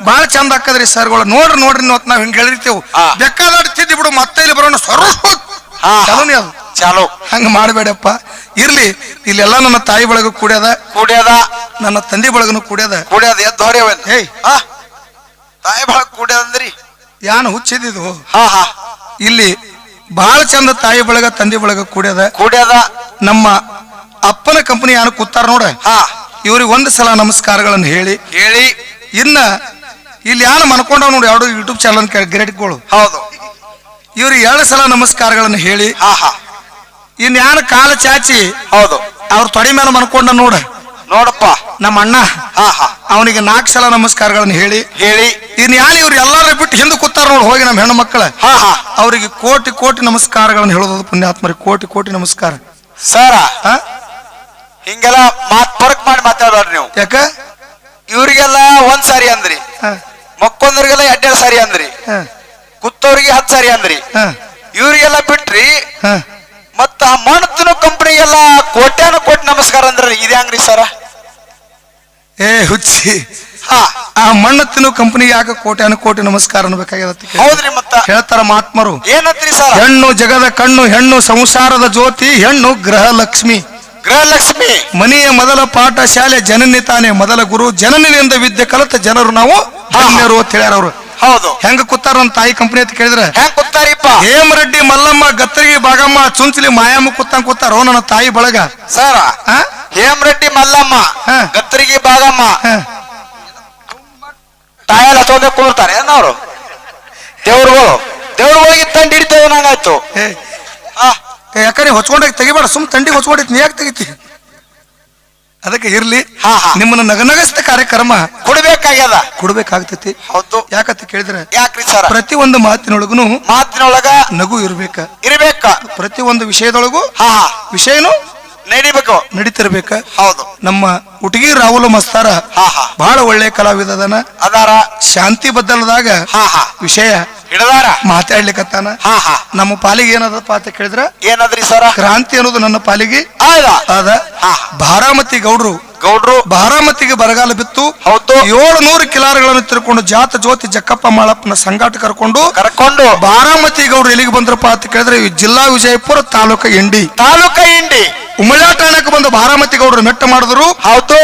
ಬಹಳ ಚಂದ ಹಾಕದ್ರಿ ಸರ್ಗಳು. ನೋಡ್ರಿ ನಾವ್ ಹಿಂಗ ಹೇಳಿರ್ತೇವ್. ಬೇಕಾದ ತಿದ್ದಿ ಬಿಡು ಮತ್ತೆ ಇಲ್ಲಿ ಬರೋಣ ಚಲೋನಿ ಅದು ಚಾಲೋ. ಹಂಗ ಮಾಡ್ಬೇಡಪ್ಪ. ಇರ್ಲಿ, ಇಲ್ಲೆಲ್ಲ ನನ್ನ ತಾಯಿ ಬಳಗ ಕೂಡ್ಯದ, ನನ್ನ ತಂದೆ ಬಳಗನು ಕೂಡ್ಯದ. ಏಯ್ ತಾಯಿ ಬಳಗ ಕೂಡ್ಯದಂದ್ರಿ ಯಾನು ಹುಚ್ಚಿದ್ದು. ಇಲ್ಲಿ ಬಹಳ ಚಂದ ತಾಯಿ ಬಳಗ ತಂದೆ ಬಳಗ ಕೂಡ್ಯದ. ನಮ್ಮ ಅಪ್ಪನ ಕಂಪನಿ ಯಾರು ಕೂತಾರ ನೋಡ, ಇವ್ರಿಗೆ ಒಂದು ಸಲ ನಮಸ್ಕಾರಗಳನ್ನು ಹೇಳಿ ಇನ್ನ ಇಲ್ಲಿ ಯಾರು ಮನ್ಕೊಂಡವ್ ನೋಡಿ 2 ಯೂಟ್ಯೂಬ್ ಚಾನಲ್ ಗ್ರೇಟ್ಗಳು. ಹೌದು. ಇವ್ರಿಗೆ 2 ಸಲ ನಮಸ್ಕಾರಗಳನ್ನು ಹೇಳಿ ಇನ್ ಯಾರು ಕಾಲ ಚಾಚಿ ಹೌದು ಅವ್ರ ತೊಡೆ ಮೇಲೆ ಮನ್ಕೊಂಡ ನೋಡಪ್ಪ ನಮ್ಮ ಅಣ್ಣ, ಅವನಿಗೆ 4 ಸಲ ನಮಸ್ಕಾರಗಳನ್ನು ಹೇಳಿ ಇನ್ ಯಾರು ಇವ್ರು ಎಲ್ಲಾರು ಬಿಟ್ಟು ಹಿಂದೆ ಕೂತಾರ ನೋಡಿ ಹೋಗಿ ನಮ್ಮ ಹೆಣ್ಣು ಮಕ್ಕಳ ಅವ್ರಿಗೆ ಕೋಟಿ ಕೋಟಿ ನಮಸ್ಕಾರಗಳನ್ನು ಹೇಳೋದು. ಪುಣ್ಯಾತ್ಮರಿಗೆ ಕೋಟಿ ಕೋಟಿ ನಮಸ್ಕಾರ. ಸರ ಹಿಂಗೆಲ್ಲ ಫರಕ್ ಮಾಡಿ ಮಾತಾಡೋರು ನೀವು. ಯಾಕ ಇವ್ರಿಗೆಲ್ಲ 1 ಸಾರಿ ಅಂದ್ರಿ, ಮಕ್ಕೊಂದವ್ರಿಗೆಲ್ಲ 2 ಸಾರಿ ಅಂದ್ರಿ, ಕುತ್ತವ್ರಿಗೆ 10 ಸಾರಿ ಅಂದ್ರಿ. ಇವ್ರಿಗೆಲ್ಲ ಬಿಟ್ರಿ ಮತ್ತ ಮಣ್ಣು ಕಂಪನಿಗೆಲ್ಲ ಕೋಟ್ಯಾನು ಕೋಟಿ ನಮಸ್ಕಾರ ಅಂದ್ರಿ. ಇದೇ ಹಂಗ್ರಿ ಸರ? ಹುಚ್ಚಿ, ಆ ಮಣ್ಣು ತಿನ್ನು ಕಂಪನಿಗೆ ಯಾಕೆ ಕೋಟ್ಯಾನು ಕೋಟಿ ನಮಸ್ಕಾರ ಅನ್ಬೇಕಾಗ್ಯದ. ಹೌದ್ರಿ. ಮತ್ತ ಹೇಳ್ತಾರ ಮಹಾತ್ಮರು, ಏನಂತ್ರಿ ಸರ್? ಹೆಣ್ಣು ಜಗದ ಕಣ್ಣು, ಹೆಣ್ಣು ಸಂಸಾರದ ಜ್ಯೋತಿ, ಹೆಣ್ಣು ಗೃಹಲಕ್ಷ್ಮಿ. ಮನೆಯ ಮೊದಲ ಪಾಠ ಶಾಲೆ ಜನನಿ ತಾನೆ ಮೊದಲ ಗುರು. ಜನನಿಂದ ವಿದ್ಯೆ ಕಲಿತ ಜನರು ನಾವು ಧನ್ಯರು ಅಂತ ಹೇಳ್ಯಾರ ಅವ್ರು. ಹೌದು. ಹೆಂಗ ಕೂತಾರ ನನ್ನ ತಾಯಿ ಕಂಪನಿ ಅಂತ ಕೇಳಿದ್ರೆ, ಹೆಂಗ್ ಕೂತಾರಿಪ್ಪ? ಹೇಮರೆಡ್ಡಿ, ಮಲ್ಲಮ್ಮ, ಗತ್ತರಿಗೆ, ಬಾಗಮ್ಮ, ಚುಂಚಲಿ, ಮಾಯಮ್ಮ ಕೂತಾರೋ ನನ್ನ ತಾಯಿ ಬಳಗ. ಸರ ಹೇಮರೆಡ್ಡಿ, ಮಲ್ಲಮ್ಮ, ಗತ್ತರಿಗೆ, ಬಾಗಮ್ಮ ತಾಯಲ್ಲ ಹಚ್ಚೋದೆ ಕೂರ್ತಾರೆ ಅವ್ರು. ದೇವ್ರುಗಳಿಗೆ ತಂಡಿ ಹಿಡಿತೇವೆ ನಂಗಾಯ್ತು. ಯಾಕಂದ್ರೆ ಹೊಚ್ಕೊಂಡಾಗ ತೆಗಿಬೇಡ, ಸುಮ್ ತಂಡಿಗೆ ಹೊಚ್ಕೊಂಡಿದ್ ನೀ ಯಾಕೆ ತೆಗಿತಿ? ಅದಕ್ಕೆ ಇರ್ಲಿ, ನಿಮ್ಮನ್ನ ನಗನಗಸ್ತ ಕಾರ್ಯಕ್ರಮ ಕೊಡ್ಬೇಕಾಗ್ತೈತಿ. ಹೌದು. ಯಾಕಂತ ಕೇಳಿದ್ರೆ, ಯಾಕ್ರಿ ಸರ್? ಪ್ರತಿ ಒಂದು ಮಾತಿನೊಳಗ ನಗು ಇರ್ಬೇಕ. ಪ್ರತಿ ಒಂದು ವಿಷಯದೊಳಗೂ ವಿಷಯನು ನಡೀತಿರ್ಬೇಕ. ಹೌದು. ನಮ್ಮ ಉಟಗಿ ರಾಹುಲ್ ಮಸ್ತಾರ ಬಹಳ ಒಳ್ಳೆ ಕಲಾವಿದನ ಅದಾರ. ಶಾಂತಿ ಬದ್ದಲದಾಗ ವಿಷಯ ಹಿಡದಾರ ಮಾತಾಡ್ಲಿಕ್ಕತ್ತಾನ. ಹಾ ಹಾ ನಮ್ಮ ಪಾಲಿಗೆ ಏನದಪ್ಪ ಅಂತ ಕೇಳಿದ್ರ, ಏನದ್ರಿ ಸರ? ಕ್ರಾಂತಿ ಅನ್ನೋದು ನನ್ನ ಪಾಲಿಗೆ ಹೌದಾ? ಅದ. ಹಾ. ಬಾರಾಮತಿ ಗೌಡ್ರು ಬಾರಾಮತಿಗೆ ಬರಗಾಲ ಬಿತ್ತು. ಹೌದು. 700 ಕಿಲಾರಗಳನ್ನು ತಿರ್ಕೊಂಡು ಜಾತ ಜ್ಯೋತಿ ಜಕ್ಕಪ್ಪ ಮಾಳಪ್ಪನ ಸಂಗಾಟ ಕರ್ಕೊಂಡು ಬಾರಾಮತಿ ಗೌಡ್ರು ಎಲ್ಲಿಗೆ ಬಂದ್ರಪ್ಪ ಅಂತ ಕೇಳಿದ್ರೆ ಜಿಲ್ಲಾ ವಿಜಯಪುರ ತಾಲೂಕ ಇಂಡಿ ಉಮಳಾಟಾಣಕ್ಕೆ ಬಂದು ಬಾರಾಮತಿ ಗೌಡರು ಮೆಟ್ಟ ಮಾಡಿದ್ರು. ಹೌದು.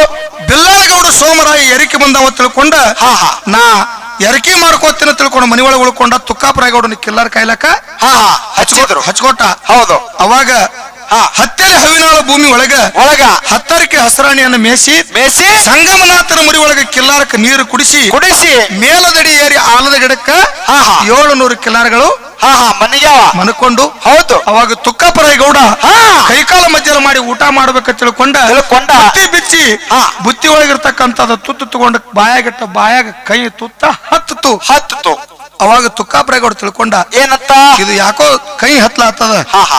ಬಿಲ್ಲಾಳಗೌಡ ಸೋಮರಾಯ ಎರಿಕೆ ಬಂದವ ತಿಳ್ಕೊಂಡ ನಾ ಎರಿಕೆ ಮಾಡ್ಕೋತಿನ ತಿಳ್ಕೊಂಡು ಮನಿ ಒಳಗೆ ಉಳ್ಕೊಂಡ ತುಕ್ಕಾಪರಾಯಗೌಡನ ಕಿಲ್ಲಾರ ಕಾಯ್ಲಕ್ಕ ಹಚ್ಕೊಟ್ಟ. ಹೌದು. ಅವಾಗ ಹತ್ತೆಲೆ ಹವಿನಾಳ ಭೂಮಿ ಒಳಗ ಹತ್ತರಕ್ಕೆ ಹಸರಾಣಿಯನ್ನು ಮೇಸಿ ಸಂಗಮನಾಥನ ಮರಿ ಒಳಗ ಕಿಲ್ಲಾರಕ್ಕೆ ನೀರು ಕುಡಿಸಿ ಮೇಲದಡಿ ಏರಿ ಆಲದ ಗಿಡಕ್ಕ 700 ಕಿಲ್ಲಾರಗಳು ಮನಕೊಂಡು. ಹೌದು. ಅವಾಗ ತುಕ್ಕಾಪರಾಯ ಗೌಡ ಕೈಕಾಲ ಮಜ್ಜಲ ಮಾಡಿ ಊಟ ಮಾಡ್ಬೇಕ ತಿಳ್ಕೊಂಡ ಬುತ್ತಿ ಬಿಚ್ಚಿ ಬುತ್ತಿ ಒಳಗಿರ್ತಕ್ಕಂಥದ್ದು ತುತ್ತು ತಗೊಂಡ ಬಾಯಾಗಿಟ್ಟ ಬಾಯಾಗ ಕೈ ತುತ್ತ ಹತ್ತು. ಅವಾಗ ತುಕ್ಕಾಪರಾಯ ಗೌಡ ತಿಳ್ಕೊಂಡ ಏನತ್ತ ಇದು ಯಾಕೋ ಕೈ ಹತ್ಲಾತದ,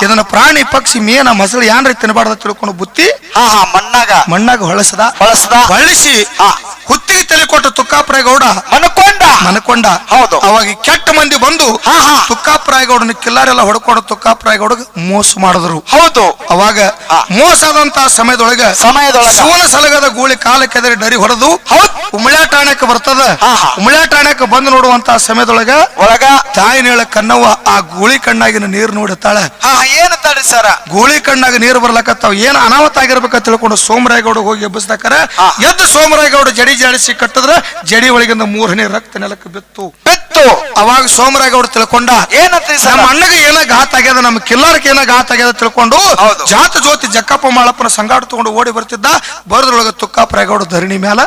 ಇದನ್ನ ಪ್ರಾಣಿ ಪಕ್ಷಿ ಮೀನ ಮೊಸಳು ಯಾನ್ರಿ ತಿನ್ನಬಾರ್ದ ತಿಳ್ಕೊಂಡು ಬುತ್ತಿ ಮಣ್ಣಾಗ ಹೊಳಿಸಿ ಹುತ್ತಿಗೆ ತಲೆ ಕೊಟ್ಟ ತುಕ್ಕಾಪರಾಯ ಗೌಡ ಮನಕೊಂಡ. ಹೌದು. ಅವಾಗ ಕೆಟ್ಟ ಮಂದಿ ಬಂದು ತುಕ್ಕಾಪರಾಯ ಗೌಡನ ಕಿಲ್ಲಾರೆಲ್ಲ ಹೊಡ್ಕೊಂಡು ತುಕ್ಕಾಪರಾಯ ಗೌಡ ಮೋಸ ಮಾಡಿದ್ರು. ಹೌದು. ಅವಾಗ ಮೋಸ ಆದಂತಹ ಸಮಯದೊಳಗ ಶಿವನ ಸಲಗದ ಗೂಳಿ ಕಾಲ ಕೆದರಿ ಡರಿ ಹೊಡೆದು ಉಮಳಾಟಾಣಕ್ಕೆ ಬರ್ತದ. ಉಮಳಾಟಾಣಕ್ಕೆ ಬಂದು ನೋಡುವಂತಹ ಸಮಯದೊಳಗ ತಾಯಿ ನೇಳ ಕನ್ನವ್ವ ಆ ಗೂಳಿ ಕಣ್ಣಾಗಿನ ನೀರು ನೋಡುತ್ತಾಳ. ಏನಂತಾಳ್ರಿ ಸರ? ಗೂಳಿ ಕಣ್ಣಾಗ ನೀರು ಬರ್ಲಕತ್ತಾವ, ಏನ್ ಅನಾಹುತ ಆಗಿರ್ಬೇಕ ತಿಳ್ಕೊಂಡು ಸೋಮರಾಯಗೌಡ ಹೋಗಿ ಎಬ್ಬಿಸ್ದಾಕರ ಎದ್ದು ಸೋಮರಾಯಗೌಡ ಜಡಿ ಜಾಡಿಸಿ ಕಟ್ಟಿದ್ರ ಜಡಿ ಒಳಗಿಂದ 3 ಹನಿ ರಕ್ತ ನೆಲಕ್ಕೆ ಬಿತ್ತು. ಅವಾಗ ಸೋಮರಾಯಗೌಡ ತಿಳ್ಕೊಂಡ ಏನಂತ ನಮ್ಮ ಅಣ್ಣಗೆ ಏನ ಘಾತ ಆಗ್ಯದ, ನಮ್ಮ ಕಿಲ್ಲಾರಕ್ಕೆ ಏನ ಘಾತ ಆಗ್ಯದ ತಿಳ್ಕೊಂಡು ಜಾತ ಜ್ಯೋತಿ ಜಕ್ಕಪ್ಪ ಮಾಳಪ್ಪನ ಸಂಗಾಟ ತಗೊಂಡು ಓಡಿ ಬರ್ತಿದ್ದ. ಬರದ್ರೊಳಗ ತುಕ್ಕಾಪರಾಯಗೌಡ ಧರಣಿ ಮ್ಯಾಲ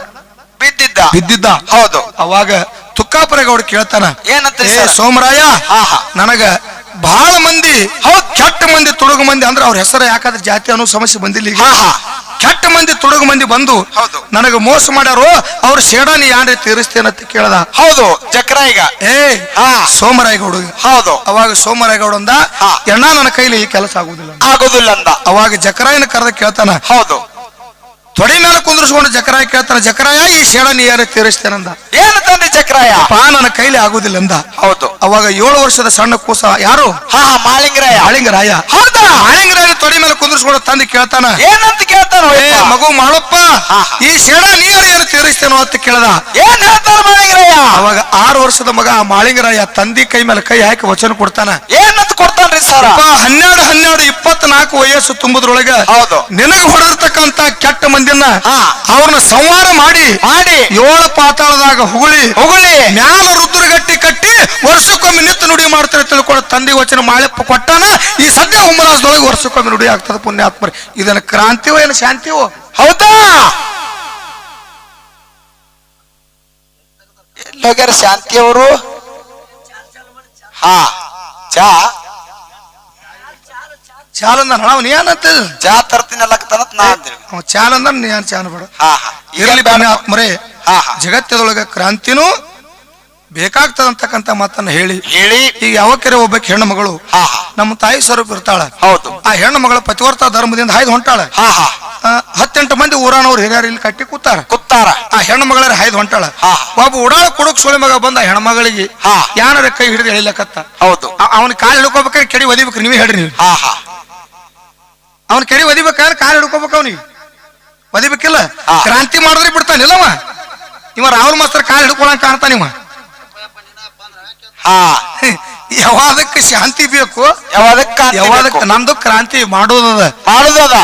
ಬಿದ್ದಿದ್ದ. ಹೌದು. ಅವಾಗ ತುಕ್ಕಾಪರಾಯಗೌಡ ಕೇಳ್ತಾನ ಏನಂತ ಸೋಮರಾಯ, ನನಗ ಬಹಳ ಮಂದಿ ಕೆಟ್ಟ ಮಂದಿ ತುಡುಗು ಮಂದಿ ಅಂದ್ರೆ ಅವ್ರ ಹೆಸರು ಯಾಕಾದ್ರೆ ಜಾತಿ ಅನ್ನೋ ಸಮಸ್ಯೆ ಬಂದಿಲ್ಲ ಈಗ. ಕೆಟ್ಟ ಮಂದಿ ತುಡುಗು ಮಂದಿ ಬಂದು ನನಗ ಮೋಸ ಮಾಡ್ಯಾರು, ಅವ್ರ ಶೇಡಾನಿ ಯಾನ್ರಿ ತೀರಿಸ್ತೇನಂತ ಕೇಳ್ದ. ಹೌದು. ಜಕ್ರಾಯಿಗ ಸೋಮರಾಯಗೌಡ. ಹೌದು. ಅವಾಗ ಸೋಮರಾಯಗೌಡ ಅಂದ ಎಣ್ಣ ನನ್ನ ಕೈಲಿ ಈ ಕೆಲಸ ಆಗುದಿಲ್ಲ ಅಂದ. ಅವಾಗ ಜಕ್ರಾಯನ ಕರೆದ ಕೇಳ್ತಾನ. ಹೌದು. ತೊಡೆ ಮೇಲೆ ಕುಂದ್ರಿಸ್ಕೊಂಡು ಜಕ್ರಾಯ ಕೇಳ್ತಾನ, ಜಕ್ರಾಯ ಈ ಶೇಡಾನಿ ಯಾರೇ ತೀರಿಸ್ತೇನಂದ. ಏನಂತಂದ್ರೆ ಜಕ್ರಾಯ ನನ್ನ ಕೈಲಿ ಆಗುದಿಲ್ಲ ಅಂದ. ಹೌದು. ಅವಾಗ 7 ವರ್ಷದ ಸಣ್ಣ ಕೂಸ ಯಾರು ಮಾಳಿಂಗರಾಯ. ಹೌದಾ? ಮಾಳಿಂಗರಾಯ ತೊಡೆ ಮೇಲೆ ಕುಂದ್ರಿಸ್ಕೊಂಡು ತಂದು ಕೇಳ್ತಾನ ಏನಂತ ಕೇಳ್ತಾನ, ಮಗು ಮಾಡಪ್ಪ ಈ ಶೇಡಾ ನೀರು ಏನು ತೀರಿಸ್ತೇನೋ ಅಂತ ಕೇಳ್ದ. ಏನ್ ಹೇಳ್ತಾನ ಮಾಳಿಂಗರಾಯ? ಅವಾಗ 6 ವರ್ಷದ ಮಗ ಮಾಳಿಂಗರಾಯ ತಂದಿ ಕೈ ಮೇಲೆ ಕೈ ಹಾಕಿ ವಚನ ಕೊಡ್ತಾನ. ಏನಂತ ಕೊಡ್ತಾನ್ರಿ ಸರ್? 12 24 ವಯಸ್ಸು ತುಂಬುದ್ರೊಳಗ ನಿನಗ ಹೊಡೆದಿರ್ತಕ್ಕಂತ ಕೆಟ್ಟ ಮಂದಿನ ಅವ್ರನ್ನ ಸಂಹಾರ ಮಾಡಿ 7 ಪಾತಾಳದಾಗ ಹುಗುಳಿ ಮ್ಯಾಲ ರುದ್ರಗಟ್ಟಿ ಕಟ್ಟಿ ವರ್ಷಕ್ಕೊಮ್ಮೆ ನಿತ್ಯ ನುಡಿ ಮಾಡ್ತಾರೆ ತಿಳ್ಕೊಂಡು ತಂದೆ ವಚನ ಮಾಳಪ್ಪ ಕೊಟ್ಟಾನ. ಈ ಸದ್ಯ ಹುಮ್ಮರಾಜದೊಳಗೆ ವರ್ಷಕ್ಕೊಮ್ಮೆ ನುಡಿ ಆಗ್ತದ. ಪುಣ್ಯಾತ್ಮರಿ, ಇದನ್ನ ಕ್ರಾಂತಿವೋ ಏನು ಶಾಂತಿವೋ? ಹೌದಾ? ಎಲ್ಲೋಗ್ಯಾರ ಶಾಂತಿ ಅವರು? ಚಾಲಂದ ನಾವು ನೀ ಏನಂತ ಚಾ ತರ್ತೀನಲ್ಲ ನಾ ಅಂತೇಳಿ ಚಾಲಂದ ನೀ ಏನ್ ಚಾನ ಬೇಡ ಇರಲಿ. ಪುಣ್ಯಾತ್ಮರೇ, ಜಗತ್ತದೊಳಗ ಕ್ರಾಂತಿನೂ ಬೇಕಾಗ್ತದಂತಕ್ಕಂತ ಮಾತನ್ನ ಹೇಳಿ ಈಗ ಯಾವಕ್ಕರೆ ಒಬ್ಬಕ್ಕೆ ಹೆಣ್ಣು ಮಗಳು ನಮ್ಮ ತಾಯಿ ಸ್ವರೂಪ ಇರ್ತಾಳ. ಹೌದು. ಆ ಹೆಣ್ಣು ಮಗಳ ಪತಿವರ್ತ ಧರ್ಮದಿಂದ ಹಾಯ್ದು ಹೊಂಟಾಳ. 10-8 ಮಂದಿ ಊರಾನವ್ರು ಹಿರಿಯರು ಇಲ್ಲಿ ಕಟ್ಟಿ ಕೂತಾರ. ಆ ಹೆಣ್ಣು ಮಗಳ ಹಾಯ್ದು ಹೊಂಟಾಳ. ಒಬ್ಬ ಉಡಾಳ ಕುಡುಕ್ ಸುಳಿ ಮಗ ಬಂದ ಹೆಣ್ಮಗಳಿಗೆ ಯಾರ ಕೈ ಹಿಡಿದು ಎಳಿಲಕತ್ತ. ಹೌದು. ಅವನ ಕಾಲು ಹಿಡ್ಕೋಬೇಕಾದ್ರೆ ಕೆಡಿ ಒದಿಬೇಕು. ನೀವೇ ಹೇಳ್ರಿ, ನೀವು ಅವನ್ ಕೆಡಿ ಒದಿಬೇಕಾದ್ರೆ ಕಾಲು ಹಿಡ್ಕೋಬೇಕು, ಅವನಿಗೆ ಒದಿಬೇಕಿಲ್ಲ. ಕ್ರಾಂತಿ ಮಾಡಿದ್ರೆ ಬಿಡ್ತಾನಿಲ್ಲವ ಇವ. ರಾಹುಲ್ ಮಾಸ್ತರ್ ಕಾಲು ಹಿಡ್ಕೊಳಂಗ ಕಾಣ್ತಾನ ಇವ. ಯಾವಾದಕ್ಕೆ ಶಾಂತಿ ಬೇಕು, ಯಾವಾದಕ್ಕೆ ನಮ್ದು ಕ್ರಾಂತಿ ಮಾಡೋದದ.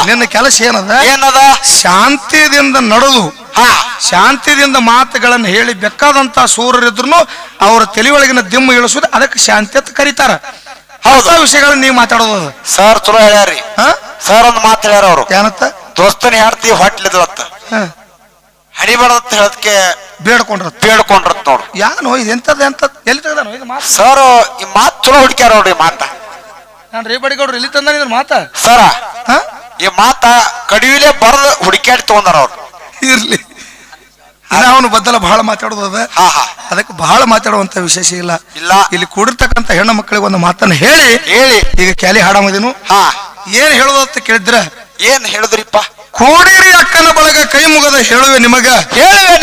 ನಿನ್ನ ಕೆಲಸ ಏನದ? ಶಾಂತಿದಿಂದ ನಡೆದು ಶಾಂತಿದಿಂದ ಮಾತುಗಳನ್ನು ಹೇಳಿ ಬೇಕಾದಂತ ಸೂರ್ಯರಿದ್ರು ಅವರ ತಲೆ ಒಳಗಿನ ದಿಮ್ಮ ಇಳಿಸೋದು ಅದಕ್ಕೆ ಶಾಂತಿ ಅಂತ ಕರೀತಾರ. ಹೊಸ ವಿಷಯಗಳನ್ನ ನೀವು ಮಾತಾಡೋದು. ಸರ್ ಚಲೋ ಹೇಳ್ಯಾರಿ. ಸರ್ ಒಂದು ಮಾತು ಹೇಳ್ಯಾರ ಅವರು. ಏನತ್ತ? ದೋಸ್ತನ ಹೇಳ್ತಿ ಹೊಟ್ಲಿದ್ರತ್ತ ಹಣಿಬಾರ್ದತ್ತ ಹೇಳದಕ್ಕೆ ಬೇಡ್ಕೊಂಡ್ರತ್ ನೋಡು. ಯಾನು ಇದೆಂತದ ಎಲ್ಲಿ ತೆಗ್ದಾನು ಇದು ಮಾತು? ಸರ್ ಈ ಮಾತು ಚಲೋ ಹುಡುಕ್ಯಾರ ನೋಡ್ರಿ ಮಾತ. ನಾನು ರೇಬಡಿಗೌಡ್ರು ಎಲ್ಲಿ ತಂದ ಇದ್ರ ಮಾತ? ಸರ ಈ ಮಾತ ಕಡಿವಿಲೆ ಬರದ್ ಹುಡುಕ್ಯಾಡಿ ತಗೊಂಡಾರ ಅವ್ರು. ಇರ್ಲಿ, ಅವನು ಬದ್ದಲ ಬಹಳ ಮಾತಾಡೋದು ಅದ. ಅದಕ್ಕೆ ಬಹಳ ಮಾತಾಡುವಂತ ವಿಶೇಷ ಇಲ್ಲ. ಇಲ್ಲಿ ಕೂಡಿರ್ತಕ್ಕಂಥ ಹೆಣ್ಣು ಮಕ್ಕಳಿಗೆ ಒಂದು ಮಾತನ್ನ ಹೇಳಿ ಈಗ ಕ್ಯಾಲಿ ಹಾಡಮದಿನು ಏನ್ ಹೇಳೋದು ಅಂತ ಕೇಳಿದ್ರ ಏನ್ ಹೇಳಿದ್ರಿಪ್ಪ? ಕೂಡಿರಿ ಅಕ್ಕನ ಬಳಗ ಕೈ ಮುಗ ಮುಗದ ಹೇಳುವೆ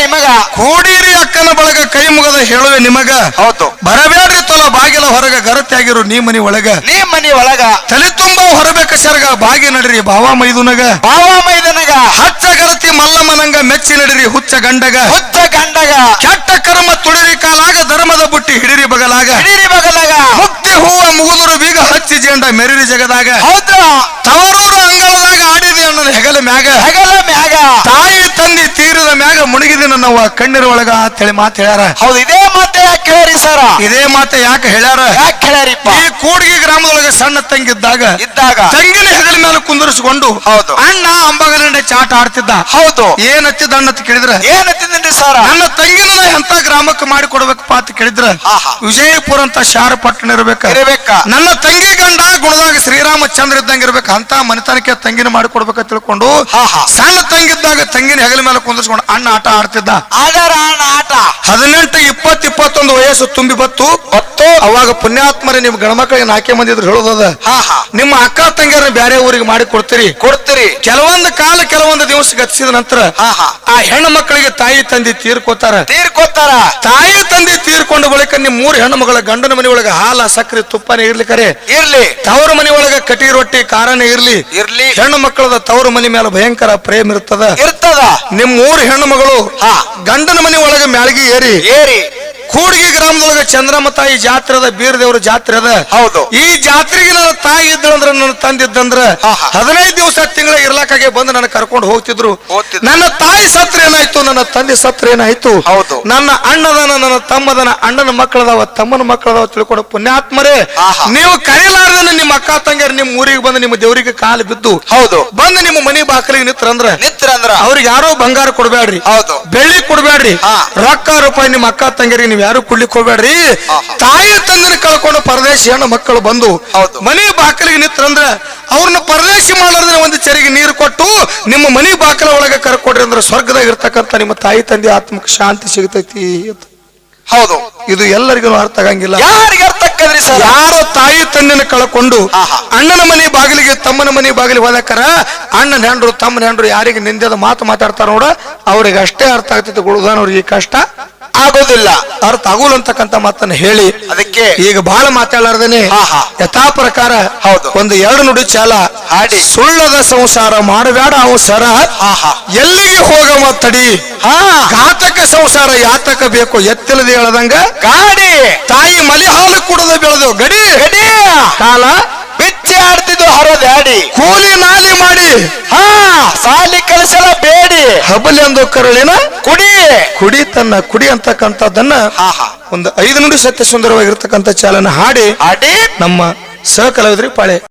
ನಿಮಗ ಕೂಡಿರಿ ಅಕ್ಕನ ಬಳಗ ಕೈ ಮುಗದ ಹೇಳುವೆ ನಿಮಗ ಹೌದು ಬರಬೇಡ್ರಿ ತೊಲ ಬಾಗಿಲ ಹೊರಗ ಗರತ್ಯಾಗಿರು ನೀ ಮನಿ ಒಳಗ ತಲೆ ತುಂಬಾ ಹೊರಬೇಕ ಸರ್ಗ ಬಾಗಿ ನಡಿರಿ ಭಾವ ಮೈದುನಗ ಹಚ್ಚ ಗರತಿ ಮಲ್ಲಮ್ಮನಂಗ ಮೆಚ್ಚಿ ನಡಿರಿ ಹುಚ್ಚ ಗಂಡಗ ಕೆಟ್ಟ ಕರ್ಮ ತುಳಿರಿ ಕಾಲಾಗ ಧರ್ಮದ ಬುಟ್ಟಿ ಹಿಡಿರಿ ಬಗಲಾಗ ಮುಕ್ತಿ ಹೂವ ಮುಗುದರು ಬೀಗ ಹಚ್ಚಿ ಜೇಂಡ ಮೆರಿರಿ ಜಗದಾಗ ತವರೂರು ಅಂಗಳದಾಗ ಆಡಿದೆ ಅಣ್ಣನ ಹೆಗಲ ಮ್ಯಾಗ ತಾಯಿ ತಂದಿ ತೀರದ ಮ್ಯಾಗ ಮುಳುಗಿದ ನನ್ನವ್ವ ಕಣ್ಣೀರ ಒಳಗ ಅಂತೇಳಿ ಮಾತು ಹೇಳ್ಯಾರ. ಹೌದು ಇದೇ ಮಾತೆ ಯಾಕೆ ಹೇಳಿ ಸರ ಇದೇ ಮಾತೆ ಯಾಕೆ ಹೇಳ್ಯಾರ? ಈ ಕೂಡ್ಗಿ ಗ್ರಾಮದೊಳಗ ಸಣ್ಣ ತಂಗಿದ್ದಾಗ ತಂಗಿನ ಹೆಗಲ ಮೇಲೆ ಕುಂದರಿಸಿಕೊಂಡು ಹೌದು ಅಣ್ಣ ಅಂಬಗಲಿಂದ ಚಾಟ ಆಡ್ತಿದ್ದ. ಹೌದು ಏನ್ ಹತ್ತಿದ ಅಣ್ಣ ಅಂತ ಕೇಳಿದ್ರ ಏನತ್ತಿದ್ರಿ ಸರ ನನ್ನ ತಂಗಿನ ಎಂತ ಗ್ರಾಮಕ್ಕೆ ಮಾಡಿ ಕೊಡ್ಬೇಕಪ್ಪ ಅಂತ ಕೇಳಿದ್ರ ವಿಜಯಪುರ ಅಂತ ಶಾರ ಪಟ್ಟಣ ಇರ್ಬೇಕ ನನ್ನ ತಂಗಿ ಗಂಡ ಗುಣದಾಗ ಶ್ರೀರಾಮಚಂದ್ರ ಇದ್ದಂಗ ಇರ್ಬೇಕ ಅಂತ ಮನೆತನಕ್ಕೆ ತಂಗಿನ ಮಾಡಿ ಕೊಡ್ಬೇಕ ತಿಳ್ಕೊಂಡು ಸಣ್ಣ ತಂಗಿದ್ದಾಗ ತಂಗಿನ ಹೆಗಲ ಮೇಲೆ ಕುಂದರ್ಸ್ಕೊಂಡು ಅಣ್ಣ ಆಟ ಆಡ್ತಿದ್ದ. 18, 20, 21 ವಯಸ್ಸು ತುಂಬಿ ಬತ್ತು ಅವಾಗ ಪುಣ್ಯಾತ್ಮರೇ ನಿಮ್ ಗಣಮಕ್ಕಳಿಗೆ 4 ಮಂದಿ ಇದ್ರು ಹೇಳೋದದ ನಿಮ್ಮ ಅಕ್ಕ ತಂಗಿಯರ ಬ್ಯಾರೆ ಊರಿಗೆ ಮಾಡಿ ಕೊಡ್ತೀರಿ ಕೆಲವೊಂದು ಕಾಲ ಕೆಲವೊಂದು ದಿವಸ ಗತಿಸಿದ ನಂತರ ಆ ಹೆಣ್ಣು ಮಕ್ಕಳಿಗೆ ತಾಯಿ ತಂದೆ ತೀರ್ಕೋತಾರ. ತಾಯಿ ತಂದೆ ತೀರ್ಕೊಂಡ ಬಳಿಕ ನಿಮ್ 3 ಹೆಣ್ಣು ಮಗಳ ಗಂಡನ ಮನೆ ಒಳಗ ಹಾಲ ಸಕ್ಕರೆ ತುಪ್ಪನೇ ಇರ್ಲಿ ತವರ ಮನೆ ಒಳಗ ಕಟಿ ರೊಟ್ಟಿ ಕಾರನೇ ಇರ್ಲಿ ಹೆಣ್ಣು ಮಕ್ಕಳದ ತವರ ಮನೆ ಮೇಲೆ ಭಯಂಕರ ಪ್ರೇಮ ಇರ್ತದ. ನಿಮ್ 3 ಹೆಣ್ಣು ಮಗಳು ಗಂಡನ ಮನೆ ಒಳಗ ಮ್ಯಾಳ್ಗಿ ಏರಿ ಕೂಡ್ಗಿ ಗ್ರಾಮದೊಳಗ ಚಂದ್ರಮ್ಮ ತಾಯಿ ಜಾತ್ರೆ ಅದ, ಬೀರ ದೇವ್ರ ಜಾತ್ರೆ ಅದ. ಹೌದು ಈ ಜಾತ್ರೆಗೆ ನನ್ನ ತಾಯಿ ಇದ್ದಂದ್ರ ನನ್ನ ತಂದಿದ್ದಂದ್ರ 15 ದಿವಸ ತಿಂಗಳ ಇರ್ಲಾಕಾಗೆ ಬಂದು ನನ್ನ ಕರ್ಕೊಂಡು ಹೋಗ್ತಿದ್ರು. ನನ್ನ ತಾಯಿ ಸತ್ರ ಏನಾಯ್ತು, ನನ್ನ ತಂದೆ ಸತ್ರ ಏನಾಯ್ತು, ನನ್ನ ಅಣ್ಣದನ ನನ್ನ ತಮ್ಮದನ ಅಣ್ಣನ ಮಕ್ಕಳದಾವ ತಮ್ಮನ ಮಕ್ಕಳದಾವ ತಿಳ್ಕೊಂಡು ಪುಣ್ಯಾತ್ಮರೇ ನೀವು ಕರೆಯಲಾರ್ದನ ನಿಮ್ಮ ಅಕ್ಕ ತಂಗಿಯರು ನಿಮ್ ಊರಿಗೆ ಬಂದು ನಿಮ್ಮ ದೇವರಿಗೆ ಕಾಲು ಬಿದ್ದು ಬಂದು ನಿಮ್ಮ ಮನಿ ಬಾಕಲಿಗೆ ನಿತ್ರಂದ್ರ ಅವ್ರಿಗೆ ಯಾರೋ ಬಂಗಾರ ಕೊಡ್ಬೇಡ್ರಿ, ಬೆಳ್ಳಿ ಕೊಡ್ಬೇಡ್ರಿ, ರೊಕ್ಕ ರೂಪಾಯಿ ನಿಮ್ಮ ಅಕ್ಕ ತಂಗಿಯರಿಗೆ ನೀವು ಯಾರು ಕುಡ್ಲಿಕ್ಕೆ ಹೋಗ್ಬೇಡ್ರಿ. ತಾಯಿ ತಂದಿನ ಕಳ್ಕೊಂಡು ಪರದೇಶಿ ಹೆಣ್ಣು ಮಕ್ಕಳು ಬಂದು ಮನಿ ಬಾಕಲಿಗೆ ನಿತ್ರಂದ್ರ ಅವ್ರನ್ನ ಪರದೇಶಿ ಮಾಡಲಾರ್ದ್ರೆ ಒಂದು ಚರಿಗೆ ನೀರು ಕೊಟ್ಟು ನಿಮ್ಮ ಮನಿ ಬಾಕಲ ಒಳಗೆ ಕರ್ಕೊಡ್ರಿ ಅಂದ್ರೆ ಸ್ವರ್ಗದಾಗ ಇರ್ತಕ್ಕಂಥ ನಿಮ್ಮ ತಾಯಿ ತಂದೆ ಆತ್ಮಕ್ಕೆ ಶಾಂತಿ ಸಿಗ್ತೈತಿ. ಹೌದು ಇದು ಎಲ್ಲರಿಗೂ ಅರ್ಥ ಆಗಂಗಿಲ್ಲ. ಯಾರಿಗೆ ಅರ್ಥ ಆಕ್ಕದ್ರಿ ಸರ್? ಯಾರೋ ತಾಯಿ ತಂದೆನ ಕಳ್ಕೊಂಡು ಅಣ್ಣನ ಮನೆ ಬಾಗಿಲಿಗೆ ತಮ್ಮನ ಮನೆ ಬಾಗಿಲಿಗೆ ಹೋದಕರ ಅಣ್ಣನ ಹೆಂಡ್ರು ತಮ್ಮನ ಹೆಂಡ್ರು ಯಾರಿಗೆ ನಿಂದೆದ ಮಾತು ಮಾತಾಡ್ತಾರ ನೋಡ ಅವ್ರಿಗೆ ಅಷ್ಟೇ ಅರ್ಥ ಆಗ್ತೈತಿ. ಗುಳುದಾನವ್ರಿಗೆ ಕಷ್ಟ ಆಗೋದಿಲ್ಲ, ಅರ್ಥ ಆಗೋಲ್ಲ ಅಂತಕ್ಕಂಥ ಮಾತನ್ನ ಹೇಳಿ ಅದಕ್ಕೆ ಈಗ ಬಹಳ ಮಾತಾಡಲಾರ್ದೇನೆ ಯಥಾ ಪ್ರಕಾರ ಒಂದು 2 ನುಡಿ ಚಾಲ ಹಾಡಿ ಸುಳ್ಳದ ಸಂಸಾರ ಮಾಡಬೇಡ ಅವಸರ ಎಲ್ಲಿಗೆ ಹೋಗ ಮಾತಡಿ ಘಾತಕ ಸಂಸಾರ ಯಾತಕ ಬೇಕು ಎತ್ತಿಲ್ಲದೆ ಹೇಳದಂಗ ಗಾಡಿ ತಾಯಿ ಮಲಿ ಹಾಲು ಕುಡದ ಬೆಳೆದು ಗಡಿ ಕಾಲ ಬಿಚ್ಚಿ ಆಡ್ತಿದ್ದು ಹರದಾಡಿ ಕೂಲಿ ನಾಲಿ ಮಾಡಿ ಸಾಲಿ ಕಲಿಸಲ ಬೇಡಿ ಹಬಲಿ ಅಂದು ಕರಳಿನ ಕುಡಿ ತನ್ನ ಕುಡಿ ಅಂತಕ್ಕಂಥದ್ದನ್ನ ಒಂದು 5 ನುಡಿ ಸತ್ಯ ಸುಂದರವಾಗಿರ್ತಕ್ಕಂಥ ಚಾಲನ ಹಾಡಿ ನಮ್ಮ ಸಹಕಲಾವಿದ್ರಿ ಪಾಳೆ